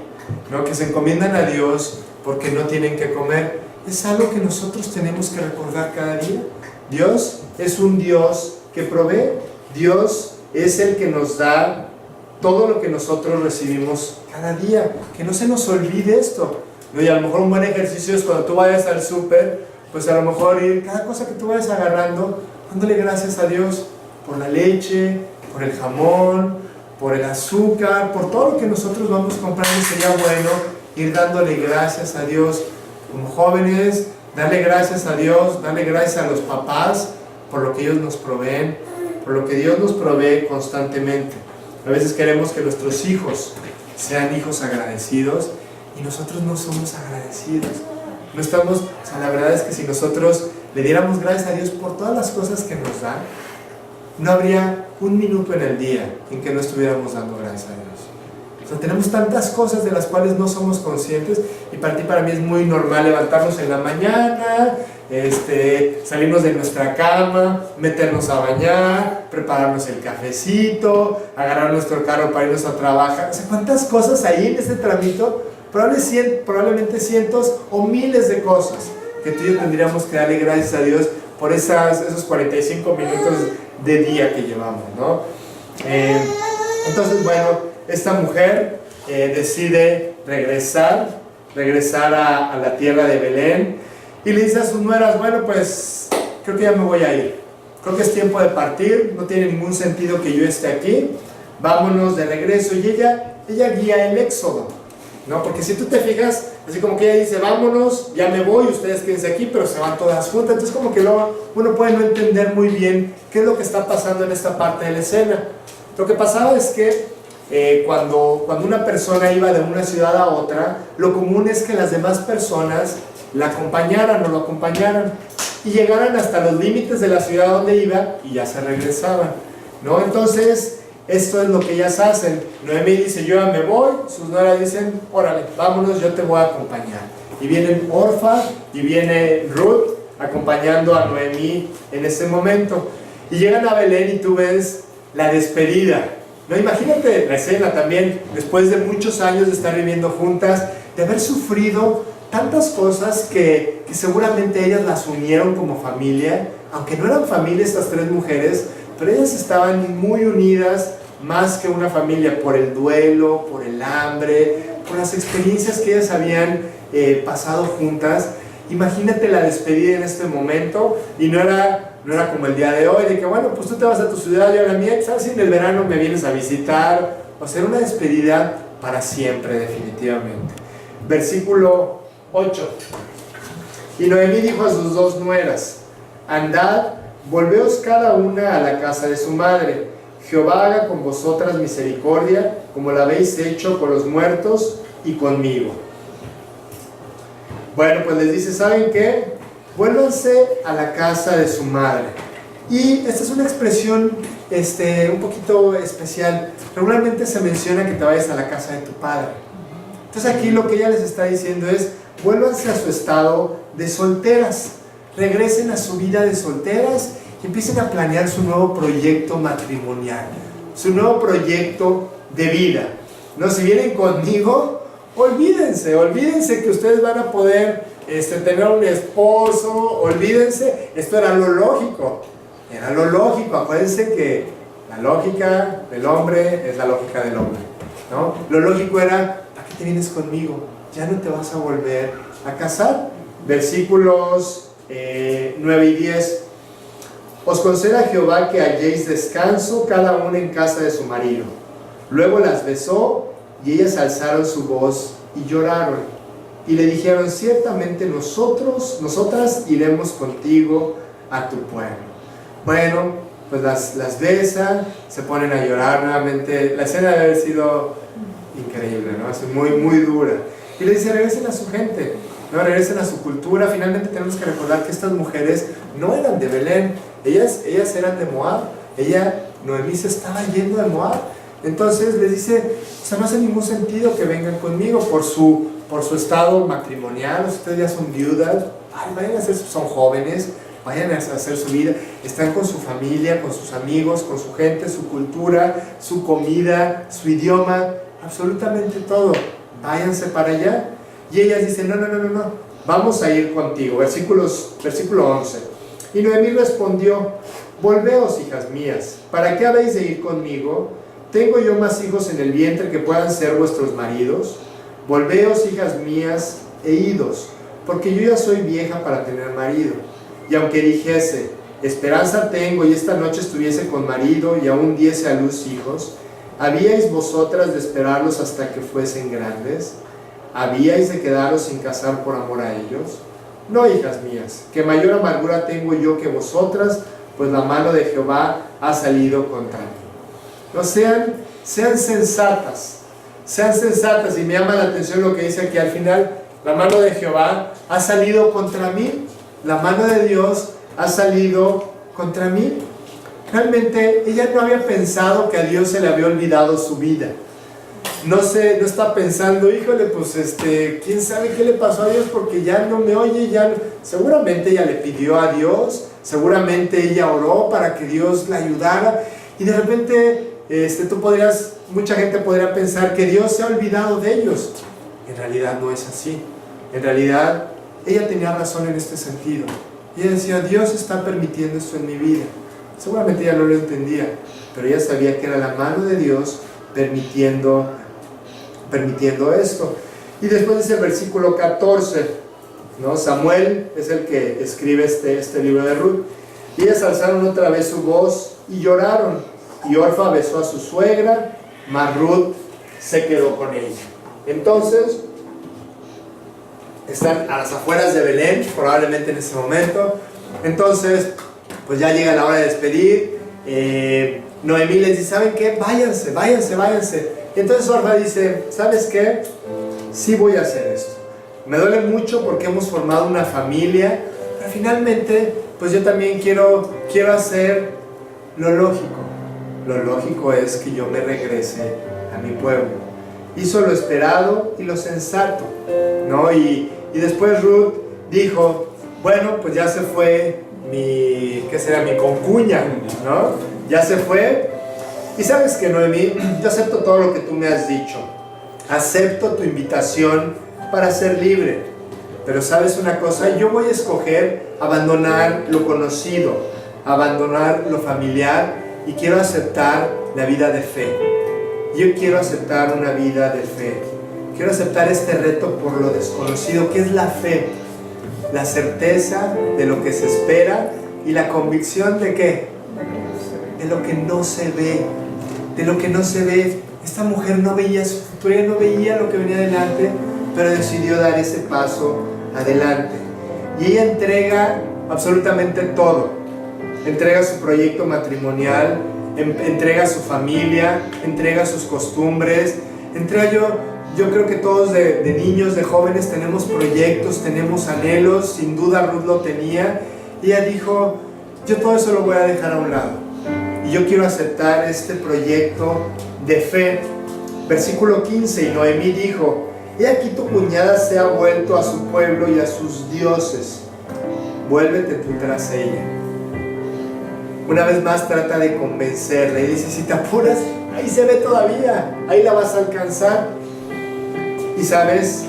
¿no? Que se encomiendan a Dios porque no tienen que comer. Es algo que nosotros tenemos que recordar cada día. Dios es un Dios que provee. Dios es el que nos da todo lo que nosotros recibimos cada día. Que no se nos olvide esto, ¿no? Y a lo mejor un buen ejercicio es cuando tú vayas al súper, pues a lo mejor ir, cada cosa que tú vayas agarrando, dándole gracias a Dios por la leche, por el jamón, por el azúcar, por todo lo que nosotros vamos comprando. Sería bueno ir dándole gracias a Dios. Como jóvenes, darle gracias a Dios, darle gracias a los papás por lo que ellos nos proveen, por lo que Dios nos provee constantemente. A veces queremos que nuestros hijos sean hijos agradecidos y nosotros no somos agradecidos. No estamos, o sea, la verdad es que si nosotros le diéramos gracias a Dios por todas las cosas que nos da, no habría un minuto en el día en que no estuviéramos dando gracias a Dios. O sea, tenemos tantas cosas de las cuales no somos conscientes, y para mí es muy normal levantarnos en la mañana, salirnos de nuestra cama, meternos a bañar, prepararnos el cafecito, agarrar nuestro carro para irnos a trabajar. O sea, cuántas cosas hay en este tramito, probablemente cientos o miles de cosas que tú y yo tendríamos que darle gracias a Dios por esos 45 minutos de día que llevamos, ¿no? Entonces, bueno, esta mujer decide regresar a la tierra de Belén, y le dice a sus nueras, bueno, pues creo que ya me voy a ir, creo que es tiempo de partir, no tiene ningún sentido que yo esté aquí, vámonos de regreso. Y ella guía el éxodo, ¿no? Porque si tú te fijas, así como que ella dice, vámonos, ya me voy, ustedes quédense aquí, pero se van todas juntas. Entonces como que luego uno puede no entender muy bien qué es lo que está pasando en esta parte de la escena. Lo que pasaba es que cuando una persona iba de una ciudad a otra, lo común es que las demás personas la acompañaran o lo acompañaran y llegaran hasta los límites de la ciudad donde iba y ya se regresaban, ¿no? Entonces esto es lo que ellas hacen. Noemí dice, yo ya me voy, sus nueras dicen, órale, vámonos, yo te voy a acompañar. Y vienen Orfa y viene Ruth acompañando a Noemí en ese momento, y llegan a Belén y tú ves la despedida, ¿no? Imagínate la escena también, después de muchos años de estar viviendo juntas, de haber sufrido tantas cosas que seguramente ellas las unieron como familia, aunque no eran familia estas 3 mujeres, pero ellas estaban muy unidas, más que una familia, por el duelo, por el hambre, por las experiencias que ellas habían pasado juntas. Imagínate la despedida en este momento, y no era como el día de hoy, de que bueno, pues tú te vas a tu ciudad, yo a la mía, ¿sabes? Si en el verano me vienes a visitar. O sea, una despedida para siempre, definitivamente. Versículo 8. Y Noemí dijo a sus 2 nueras, andad, volveos cada una a la casa de su madre. Jehová haga con vosotras misericordia, como la habéis hecho con los muertos y conmigo. Bueno, pues les dice, ¿saben qué? Vuélvanse a la casa de su madre. Y esta es una expresión un poquito especial. Regularmente se menciona que te vayas a la casa de tu padre. Entonces aquí lo que ella les está diciendo es, vuélvanse a su estado de solteras. Regresen a su vida de solteras y empiecen a planear su nuevo proyecto matrimonial, su nuevo proyecto de vida. ¿No? Si vienen conmigo, olvídense que ustedes van a poder tener un esposo, olvídense, esto era lo lógico, acuérdense que la lógica del hombre es la lógica del hombre, ¿no? Lo lógico era, ¿para qué te vienes conmigo? Ya no te vas a volver a casar. Versículos 9 y 10. Os conceda Jehová que halléis descanso cada una en casa de su marido. Luego las besó y ellas alzaron su voz y lloraron. Y le dijeron, ciertamente nosotras iremos contigo a tu pueblo. Bueno, pues las besan, se ponen a llorar nuevamente. La escena debe haber sido increíble, ¿no? Es muy, muy dura. Y le dice, regresen a su gente, ¿no? Regresen a su cultura. Finalmente tenemos que recordar que estas mujeres no eran de Belén, ellas eran de Moab. Noemí se estaba yendo de Moab. Entonces les dice, o sea, no hace ningún sentido que vengan conmigo por su estado matrimonial. Ustedes ya son viudas, son jóvenes, vayan a hacer su vida, están con su familia, con sus amigos, con su gente, su cultura, su comida, su idioma, absolutamente todo. Váyanse para allá. Y ellas dicen, no, vamos a ir contigo. Versículo 11. Y Noemí respondió, volveos, hijas mías, ¿para qué habéis de ir conmigo? ¿Tengo yo más hijos en el vientre que puedan ser vuestros maridos? Volveos, hijas mías, e idos, porque yo ya soy vieja para tener marido. Y aunque dijese, esperanza tengo y esta noche estuviese con marido y aún diese a luz hijos, ¿habíais vosotras de esperarlos hasta que fuesen grandes? ¿Habíais de quedaros sin casar por amor a ellos? No, hijas mías, que mayor amargura tengo yo que vosotras, pues la mano de Jehová ha salido contra mí. No sean sensatas, y me llama la atención lo que dice aquí al final, la mano de Jehová ha salido contra mí, la mano de Dios ha salido contra mí. Realmente ella no había pensado que a Dios se le había olvidado su vida. No está pensando, híjole, pues quién sabe qué le pasó a Dios porque ya no me oye, seguramente ella le pidió a Dios, seguramente ella oró para que Dios la ayudara y de repente mucha gente podría pensar que Dios se ha olvidado de ellos. En realidad no es así. En realidad ella tenía razón en este sentido. Ella decía, Dios está permitiendo esto en mi vida. Seguramente ella no lo entendía, pero ella sabía que era la mano de Dios permitiendo esto. Y después dice el versículo 14, ¿no? Samuel es el que escribe este libro de Ruth. Y ellas alzaron otra vez su voz y lloraron. Y Orfa besó a su suegra, mas Ruth se quedó con ella. Entonces, están a las afueras de Belén, probablemente en ese momento. Entonces, pues ya llega la hora de despedir. Noemí les dice, ¿saben qué? Váyanse. Y entonces Orfa dice, ¿sabes qué? Sí voy a hacer esto. Me duele mucho porque hemos formado una familia, pero finalmente, pues yo también quiero hacer lo lógico. Lo lógico es que yo me regrese a mi pueblo. Hizo lo esperado y lo sensato, ¿no? Y después Ruth dijo, bueno, pues ya se fue mi concuña, ¿no? Ya se fue. Y sabes que, Noemí, yo acepto todo lo que tú me has dicho. Acepto tu invitación para ser libre. Pero sabes una cosa, yo voy a escoger abandonar lo conocido, abandonar lo familiar y quiero aceptar la vida de fe. Yo quiero aceptar una vida de fe. Quiero aceptar este reto por lo desconocido, que es la fe. La certeza de lo que se espera y la convicción de ¿qué? De lo que no se ve. De lo que no se ve. Esta mujer no veía su futuro, ella no veía lo que venía adelante, pero decidió dar ese paso adelante. Y ella entrega absolutamente todo. entrega su proyecto matrimonial, entrega su familia, entrega sus costumbres, entrega yo creo que todos de niños, de jóvenes tenemos proyectos, tenemos anhelos, sin duda Ruth lo tenía, y ella dijo, yo todo eso lo voy a dejar a un lado, y yo quiero aceptar este proyecto de fe. Versículo 15, y Noemí dijo, he aquí tu cuñada se ha vuelto a su pueblo y a sus dioses, vuélvete tú tras ella. Una vez más trata de convencerla y dice, si te apuras, ahí se ve todavía, ahí la vas a alcanzar. Y sabes,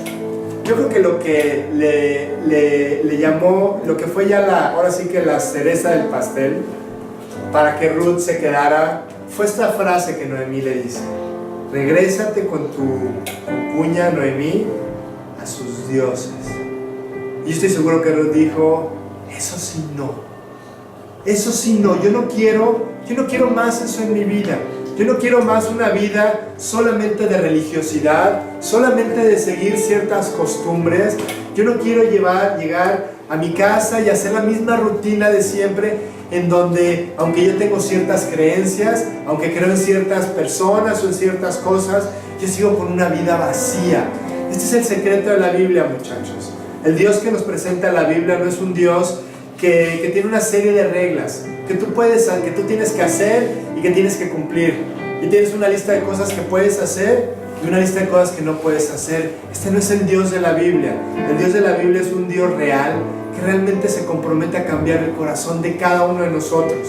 yo creo que lo que le llamó, lo que fue ya ahora sí que la cereza del pastel, para que Ruth se quedara, fue esta frase que Noemí le dice, regrésate con tu cuña Noemí a sus dioses. Y yo estoy seguro que Ruth dijo, eso sí no, yo no quiero más eso en mi vida. Yo no quiero más una vida solamente de religiosidad, solamente de seguir ciertas costumbres. Yo no quiero llegar a mi casa y hacer la misma rutina de siempre, en donde, aunque yo tengo ciertas creencias, aunque creo en ciertas personas o en ciertas cosas, yo sigo con una vida vacía. Este es el secreto de la Biblia, muchachos. El Dios que nos presenta la Biblia no es un Dios que tiene una serie de reglas que tú tienes que hacer y que tienes que cumplir, y tienes una lista de cosas que puedes hacer y una lista de cosas que no puedes hacer. Este no es el Dios de la Biblia. El Dios de la Biblia es un Dios real que realmente se compromete a cambiar el corazón de cada uno de nosotros.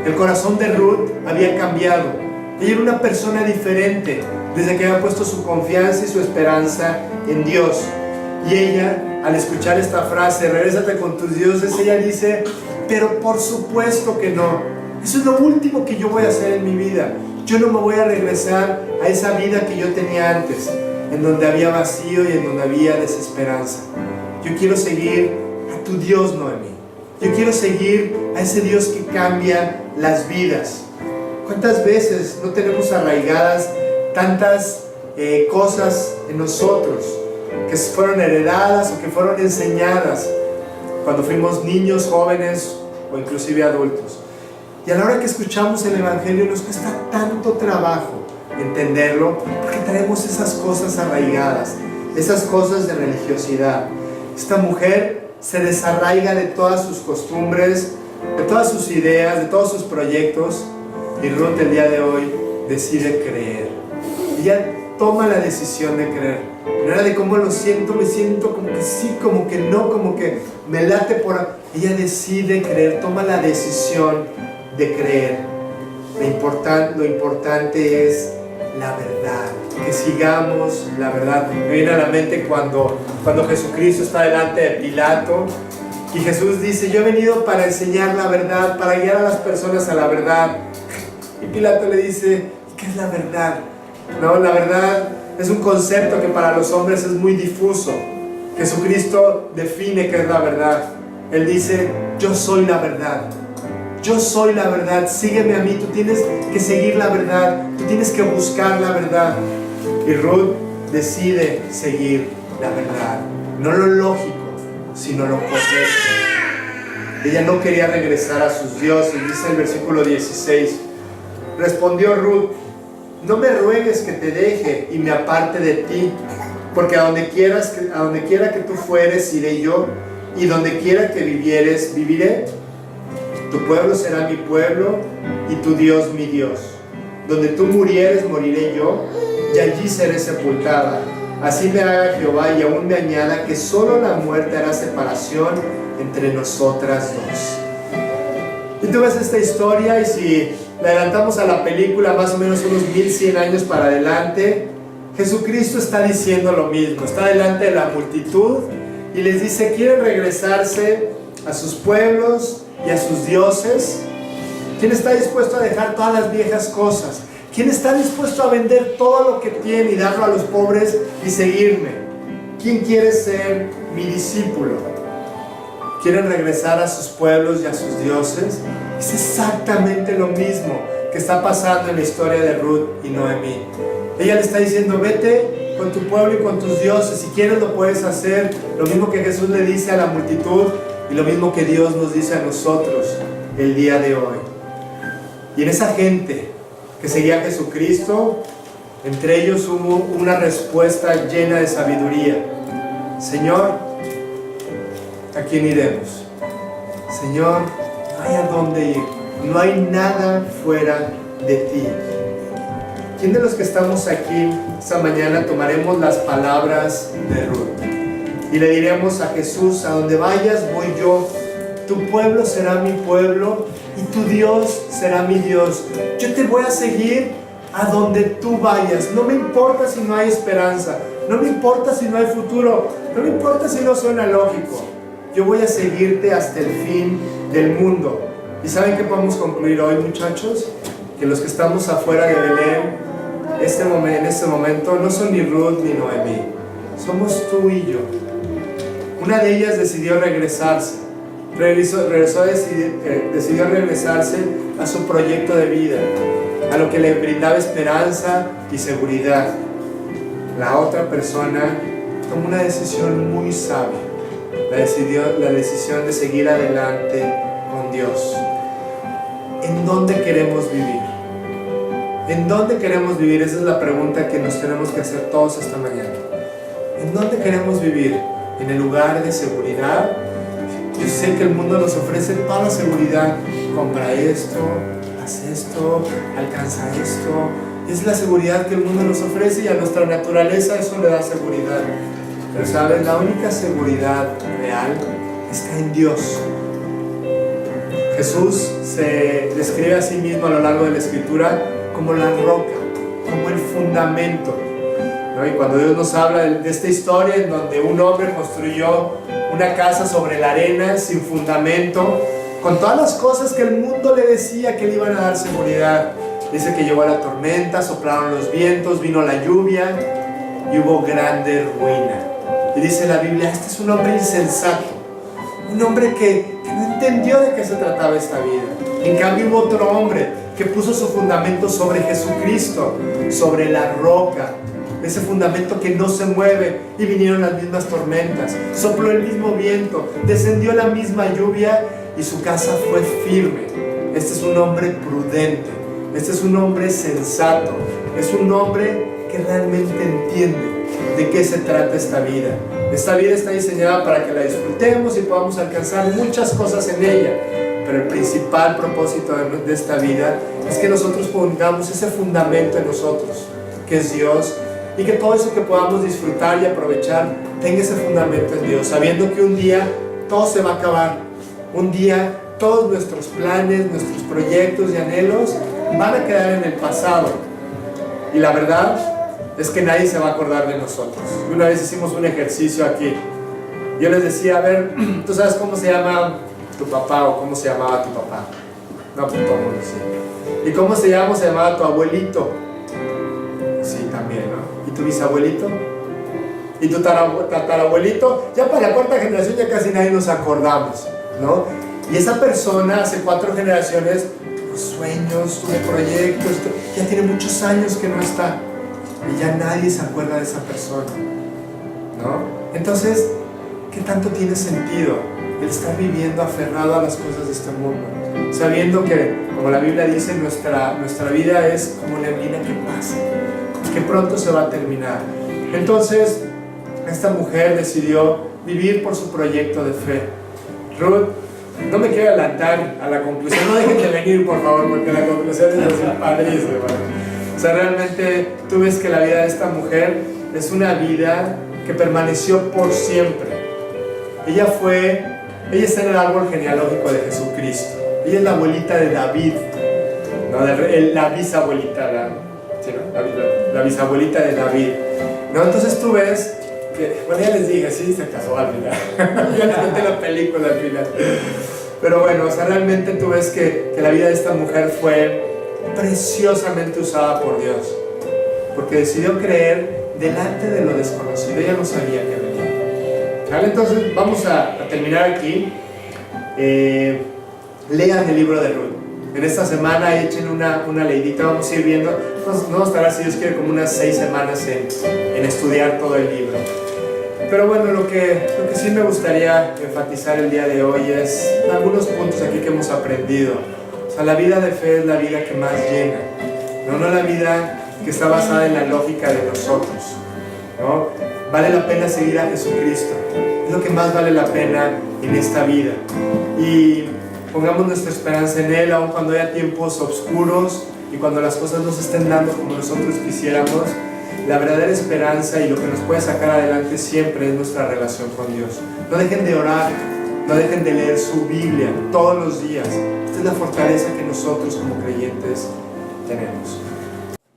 El corazón de Ruth había cambiado. Ella era una persona diferente desde que había puesto su confianza y su esperanza en Dios. Y ella, al escuchar esta frase, regrésate con tus dioses, ella dice, pero por supuesto que no. Eso es lo último que yo voy a hacer en mi vida. Yo no me voy a regresar a esa vida que yo tenía antes, en donde había vacío y en donde había desesperanza. Yo quiero seguir a tu Dios, Noemí. Yo quiero seguir a ese Dios que cambia las vidas. ¿Cuántas veces no tenemos arraigadas tantas cosas en nosotros que fueron heredadas o que fueron enseñadas cuando fuimos niños, jóvenes o inclusive adultos? Y a la hora que escuchamos el Evangelio nos cuesta tanto trabajo entenderlo, porque traemos esas cosas arraigadas, esas cosas de religiosidad. Esta mujer se desarraiga de todas sus costumbres, de todas sus ideas, de todos sus proyectos, y Ruth el día de hoy decide creer. Ella toma la decisión de creer. No era de cómo lo siento, me siento como que sí, como que no, como que me late por... Ella decide creer, toma la decisión de creer. Lo importante es la verdad, que sigamos la verdad. Me viene a la mente cuando Jesucristo está delante de Pilato y Jesús dice, yo he venido para enseñar la verdad, para guiar a las personas a la verdad. Y Pilato le dice, ¿qué es la verdad? No, la verdad es un concepto que para los hombres es muy difuso. Jesucristo define qué es la verdad. Él dice, yo soy la verdad. Yo soy la verdad, sígueme a mí, tú tienes que seguir la verdad, tú tienes que buscar la verdad. Y Ruth decide seguir la verdad, no lo lógico, sino lo correcto. Ella no quería regresar a sus dioses, dice el versículo 16. Respondió Ruth, no me ruegues que te deje y me aparte de ti, porque a donde quiera que tú fueres, iré yo, y donde quiera que vivieres, viviré. Tu pueblo será mi pueblo y tu Dios mi Dios. Donde tú murieres, moriré yo, y allí seré sepultada. Así me haga Jehová y aún me añada que solo la muerte hará separación entre nosotras dos. Y tú ves esta historia, y si le adelantamos a la película más o menos unos 1100 años para adelante, Jesucristo está diciendo lo mismo. Está delante de la multitud y les dice, ¿quieren regresarse a sus pueblos y a sus dioses? ¿Quién está dispuesto a dejar todas las viejas cosas? ¿Quién está dispuesto a vender todo lo que tiene y darlo a los pobres y seguirme? ¿Quién quiere ser mi discípulo? ¿Quieren regresar a sus pueblos y a sus dioses? Es exactamente lo mismo que está pasando en la historia de Ruth y Noemí. Ella le está diciendo, vete con tu pueblo y con tus dioses, si quieres lo puedes hacer. Lo mismo que Jesús le dice a la multitud y lo mismo que Dios nos dice a nosotros. el día de hoy. Y en esa gente que seguía a Jesucristo, entre ellos hubo una respuesta llena de sabiduría. Señor, ¿a quién iremos? Señor, no hay a dónde ir, no hay nada fuera de ti. ¿Quién de los que estamos aquí esta mañana tomaremos las palabras de Ruth y le diremos a Jesús: a donde vayas voy yo, tu pueblo será mi pueblo y tu Dios será mi Dios? Yo te voy a seguir a donde tú vayas. No me importa si no hay esperanza, no me importa si no hay futuro, no me importa si no suena lógico. Yo voy a seguirte hasta el fin del mundo. ¿Y saben qué podemos concluir hoy, muchachos? Que los que estamos afuera de Belén en este momento no son ni Ruth ni Noemí, somos tú y yo. Una de ellas decidió regresarse, decidió regresarse a su proyecto de vida, a lo que le brindaba esperanza y seguridad. La otra persona tomó una decisión muy sabia, la decisión de seguir adelante con Dios. ¿En dónde queremos vivir? ¿En dónde queremos vivir? Esa es la pregunta que nos tenemos que hacer todos esta mañana. ¿En dónde queremos vivir? ¿En el lugar de seguridad? Yo sé que el mundo nos ofrece toda la seguridad. Compra esto, haz esto, alcanza esto. Es la seguridad que el mundo nos ofrece y a nuestra naturaleza eso le da seguridad. Pero ¿sabes? La única seguridad real está en Dios. Jesús se describe a sí mismo a lo largo de la Escritura como la roca, como el fundamento, ¿no? Y cuando Dios nos habla de esta historia en donde un hombre construyó una casa sobre la arena sin fundamento, con todas las cosas que el mundo le decía que le iban a dar seguridad, dice que llegó la tormenta, soplaron los vientos, vino la lluvia y hubo grande ruina. Y dice la Biblia: este es un hombre insensato, un hombre que no entendió de qué se trataba esta vida. En cambio hubo otro hombre que puso su fundamento sobre Jesucristo, sobre la roca, ese fundamento que no se mueve, y vinieron las mismas tormentas, sopló el mismo viento, descendió la misma lluvia y su casa fue firme. Este es un hombre prudente, este es un hombre sensato, es un hombre que realmente entiende de qué se trata esta vida. Esta vida está diseñada para que la disfrutemos y podamos alcanzar muchas cosas en ella. Pero el principal propósito de esta vida es que nosotros pongamos ese fundamento en nosotros, que es Dios, y que todo eso que podamos disfrutar y aprovechar tenga ese fundamento en Dios, sabiendo que un día todo se va a acabar. Un día todos nuestros planes, nuestros proyectos y anhelos van a quedar en el pasado. Y la verdad es que nadie se va a acordar de nosotros. Una vez hicimos un ejercicio aquí. Yo les decía: a ver, ¿tú sabes cómo se llama tu papá o cómo se llamaba tu papá? No, pues todo el mundo sí. ¿Y cómo se llamaba tu abuelito? Sí, también, ¿no? ¿Y tu bisabuelito? ¿Y tu tatarabuelito? Ya para la cuarta generación ya casi nadie nos acordamos, ¿no? Y esa persona hace 4 generaciones, tuvo sueños, tuvo proyectos, ya tiene muchos años que no está. Y ya nadie se acuerda de esa persona, ¿no? Entonces, ¿qué tanto tiene sentido el estar viviendo aferrado a las cosas de este mundo? Sabiendo que, como la Biblia dice, nuestra vida es como neblina que pasa, que pronto se va a terminar. Entonces, esta mujer decidió vivir por su proyecto de fe. Ruth, no me quiero adelantar a la conclusión, no dejen de venir por favor, porque la conclusión es así padrísima. O sea, realmente tú ves que la vida de esta mujer es una vida que permaneció por siempre. Ella está en el árbol genealógico de Jesucristo. Ella es la abuelita de David, ¿no? La bisabuelita, ¿sí, no? La bisabuelita de David, ¿no? Entonces tú ves que, bueno, ya les dije, sí, se casó al final. Ya les conté la película al final. Pero bueno, o sea, realmente tú ves que la vida de esta mujer fue preciosamente usada por Dios, porque decidió creer delante de lo desconocido. Ella no sabía que venía. ¿Vale? Entonces vamos a terminar aquí. Lean el libro de Ruth. En esta semana echen una leidita, vamos a ir viendo. No vamos a estar, si Dios quiere, como unas 6 semanas en estudiar todo el libro. Pero bueno, lo que sí me gustaría enfatizar el día de hoy es algunos puntos aquí que hemos aprendido. O sea, la vida de fe es la vida que más llena, no la vida que está basada en la lógica de nosotros, ¿no? Vale la pena seguir a Jesucristo, es lo que más vale la pena en esta vida. Y pongamos nuestra esperanza en Él, aun cuando haya tiempos oscuros y cuando las cosas no se estén dando como nosotros quisiéramos. La verdadera esperanza y lo que nos puede sacar adelante siempre es nuestra relación con Dios. No dejen de orar, no dejen de leer su Biblia todos los días. Esta es la fortaleza que nosotros como creyentes tenemos.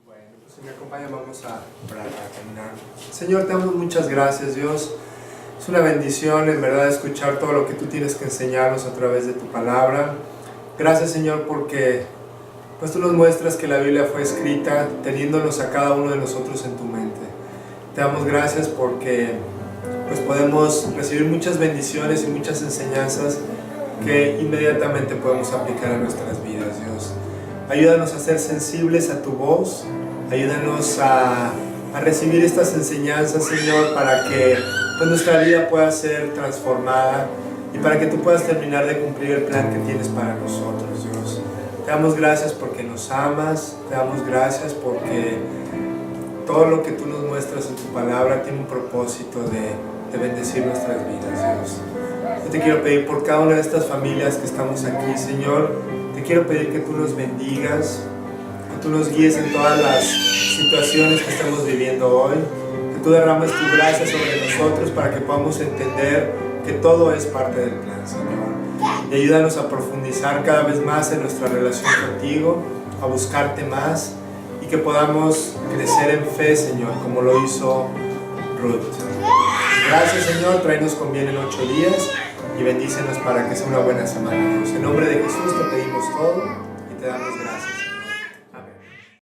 Bueno, pues si me acompañan vamos a orar para terminar. Señor, te damos muchas gracias, Dios. Es una bendición en verdad escuchar todo lo que tú tienes que enseñarnos a través de tu palabra. Gracias, Señor, porque pues tú nos muestras que la Biblia fue escrita teniéndonos a cada uno de nosotros en tu mente. Te damos gracias porque pues podemos recibir muchas bendiciones y muchas enseñanzas que inmediatamente podemos aplicar a nuestras vidas, Dios. Ayúdanos a ser sensibles a tu voz, ayúdanos a recibir estas enseñanzas, Señor, para que pues, nuestra vida pueda ser transformada y para que tú puedas terminar de cumplir el plan que tienes para nosotros, Dios. Te damos gracias porque nos amas, te damos gracias porque todo lo que tú nos muestras en tu palabra tiene un propósito de bendecir nuestras vidas, Dios. Yo te quiero pedir por cada una de estas familias que estamos aquí, Señor, te quiero pedir que tú nos bendigas, que tú nos guíes en todas las situaciones que estamos viviendo hoy, que tú derrames tu gracia sobre nosotros para que podamos entender que todo es parte del plan, Señor. Y ayúdanos a profundizar cada vez más en nuestra relación contigo, a buscarte más y que podamos crecer en fe, Señor, como lo hizo Ruth. Gracias, Señor, tráenos con bien en 8 días y bendícenos para que sea una buena semana. En nombre de Jesús te pedimos todo y te damos gracias.